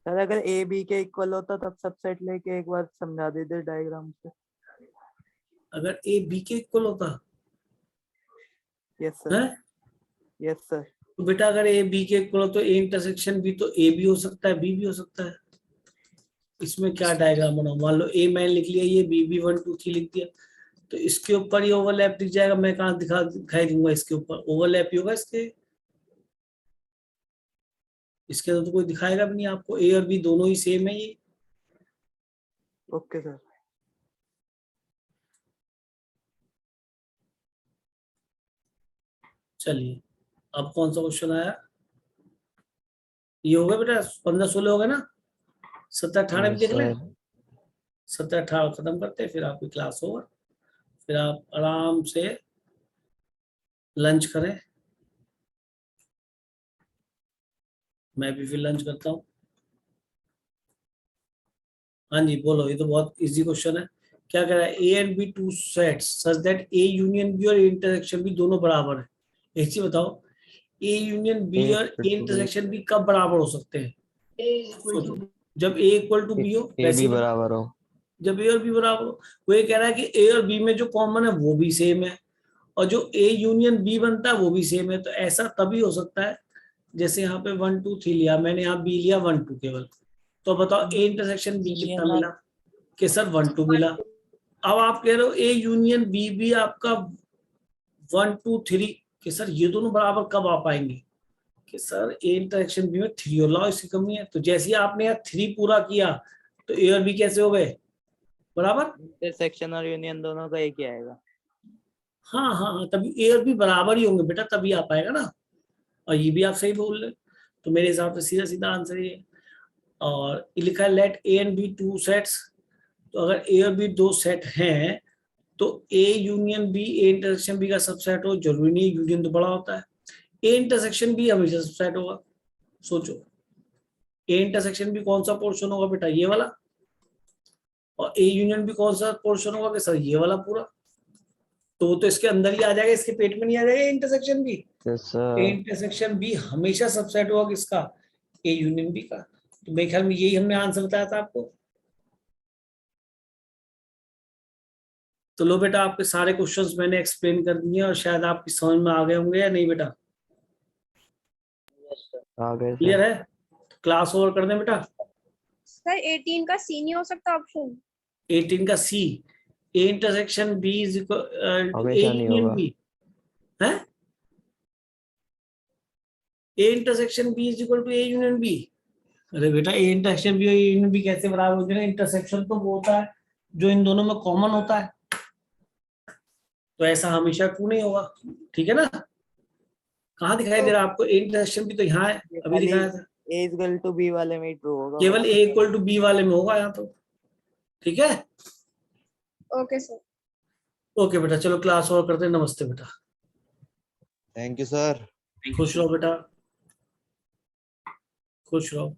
Speaker 4: सर अगर ए बी के इक्वल होता तब सबसेट लेके एक बार समझा दीजिए डायग्राम से।
Speaker 1: अगर ए बी के इक्वल होता,
Speaker 4: यस सर,
Speaker 1: है
Speaker 4: यस सर।
Speaker 1: तो बेटा अगर ए बी के इक्वल हो तो ए इंटरसेक्शन बी, तो ए भी हो सकता है बी भी हो सकता है। इसमें क्या डायग्राम बनाओ, मान लो ए मैंने लिख लिया, ये बी बी 1 2 3 लिख दिया, तो इसके ऊपर ये ओवरलैप दिख जाएगा। मैं कहाँ दिखाई दूंगा, इसके ऊपर ओवरलैप ही होगा इसके अंदर तो कोई दिखाएगा भी नहीं आपको, ए और बी दोनों ही सेम है ये।
Speaker 4: Okay sir.
Speaker 1: चलिए अब कौन सा क्वेश्चन आया, ये हो गया बेटा 15-16 हो गए ना, 17-18 भी देख लें, 17-18 खत्म करते हैं, फिर आपकी क्लास ओवर, फिर आप आराम से लंच करें, मैं भी फिर लंच करता हूँ। हाँ जी बोलो, ये तो बहुत इजी क्वेश्चन है। क्या कह रहा है, A and B two sets such that A union B और इंटरसेक्शन बी दोनों बराबर है। एक चीज बताओ, ए यूनियन बी और ए इंटरसेक्शन बी कब बराबर हो सकते हैं? सोचो, जब ए इक्वल टू बी हो, वैसे ही
Speaker 5: बराबर हो।
Speaker 1: जब ए और बी बराबर हो। वो ये कह रहा है कि ए और बी में जो कॉमन है वो भी सेम है, और जो ए यूनियन बी बनता है वो भी सेम है। तो ऐसा तभी हो सकता है, जैसे यहाँ पे 1 2 3 लिया मैंने, यहाँ बी लिया 1 2 केवल, तो बताओ ए इंटरसेक्शन बी कितना मिला, कि सर 1 2 मिला। अब आप कह रहे हो ए यूनियन बी भी आपका 1 2 3, कि सर ये दोनों बराबर कब आ पाएंगे, कि सर ए इंटरसेक्शन बी में 3 और लाओ, इसकी कमी है। तो जैसे ही आपने यहाँ 3 पूरा किया तो ए और बी कैसे हो गए बराबर?
Speaker 4: इंटरसेक्शन और यूनियन दोनों का एक ही आएगा।
Speaker 1: हाँ हाँ हाँ, तभी ए और बी बराबर ही होंगे बेटा, तभी आ पाएगा ना। और ये भी आप सही बोल रहे, तो मेरे हिसाब से सीधा सीधा आंसर ये। और लिखा है let A and B two sets, तो अगर ए और बी दो सेट हैं तो A union B A intersection B का सबसेट हो, जरूरी नहीं यूनियन तो बड़ा होता है। ए इंटरसेक्शन बी हमेशा सबसेट होगा। सोचो ए इंटरसेक्शन बी कौन सा पोर्शन होगा बेटा, ये वाला, और ए यूनियन बी कौन सा पोर्शन होगा कि सर ये वाला पूरा। तो वो तो इसके अंदर ही आ जाएगा, इसके पेट में नहीं आ जाएगा intersection B. A intersection B हमेशा सबसेट होगा किसका, ए यूनियन बी का। तो मेरे ख्याल में यही हमने आंसर बताया था आपको। तो लो बेटा, आपके सारे क्वेश्चंस मैंने एक्सप्लेन कर दिए और शायद आपकी समझ में आ गए होंगे या नहीं बेटा?
Speaker 5: आ गए
Speaker 1: क्लियर है? क्लास ओवर कर दें बेटा।
Speaker 6: सर 18 का सी नहीं हो सकता ऑप्शन?
Speaker 1: 18 का C, A intersection B is equal A
Speaker 5: हमेशा नहीं
Speaker 1: यूनियन
Speaker 5: होगा।
Speaker 1: बी है, A intersection B is equal to A union B. अरे बेटा ए इंटरसेक्शन बी और ए यूनियन बी कैसे बराबर हो जाएगा? इंटरसेक्शन तो वो होता है जो इन दोनों में कॉमन होता है, तो ऐसा हमेशा ट्रू नहीं होगा। ठीक है ना? कहाँ दिखाई दे रहा है आपको? ए इंटरसेक्शन भी तो यहाँ है, अभी दिखाया था।
Speaker 4: ए इज इक्वल टू बी वाले में ही ट्रू होगा।
Speaker 1: केवल ए इक्वल टू बी वाले में होगा यहाँ तो। ठीक है,
Speaker 6: ओके सर।
Speaker 1: ओके बेटा, चलो क्लास ओवर करते हैं। नमस्ते बेटा,
Speaker 8: थैंक यू सर।
Speaker 1: खुश रहो बेटा, खुश रहो।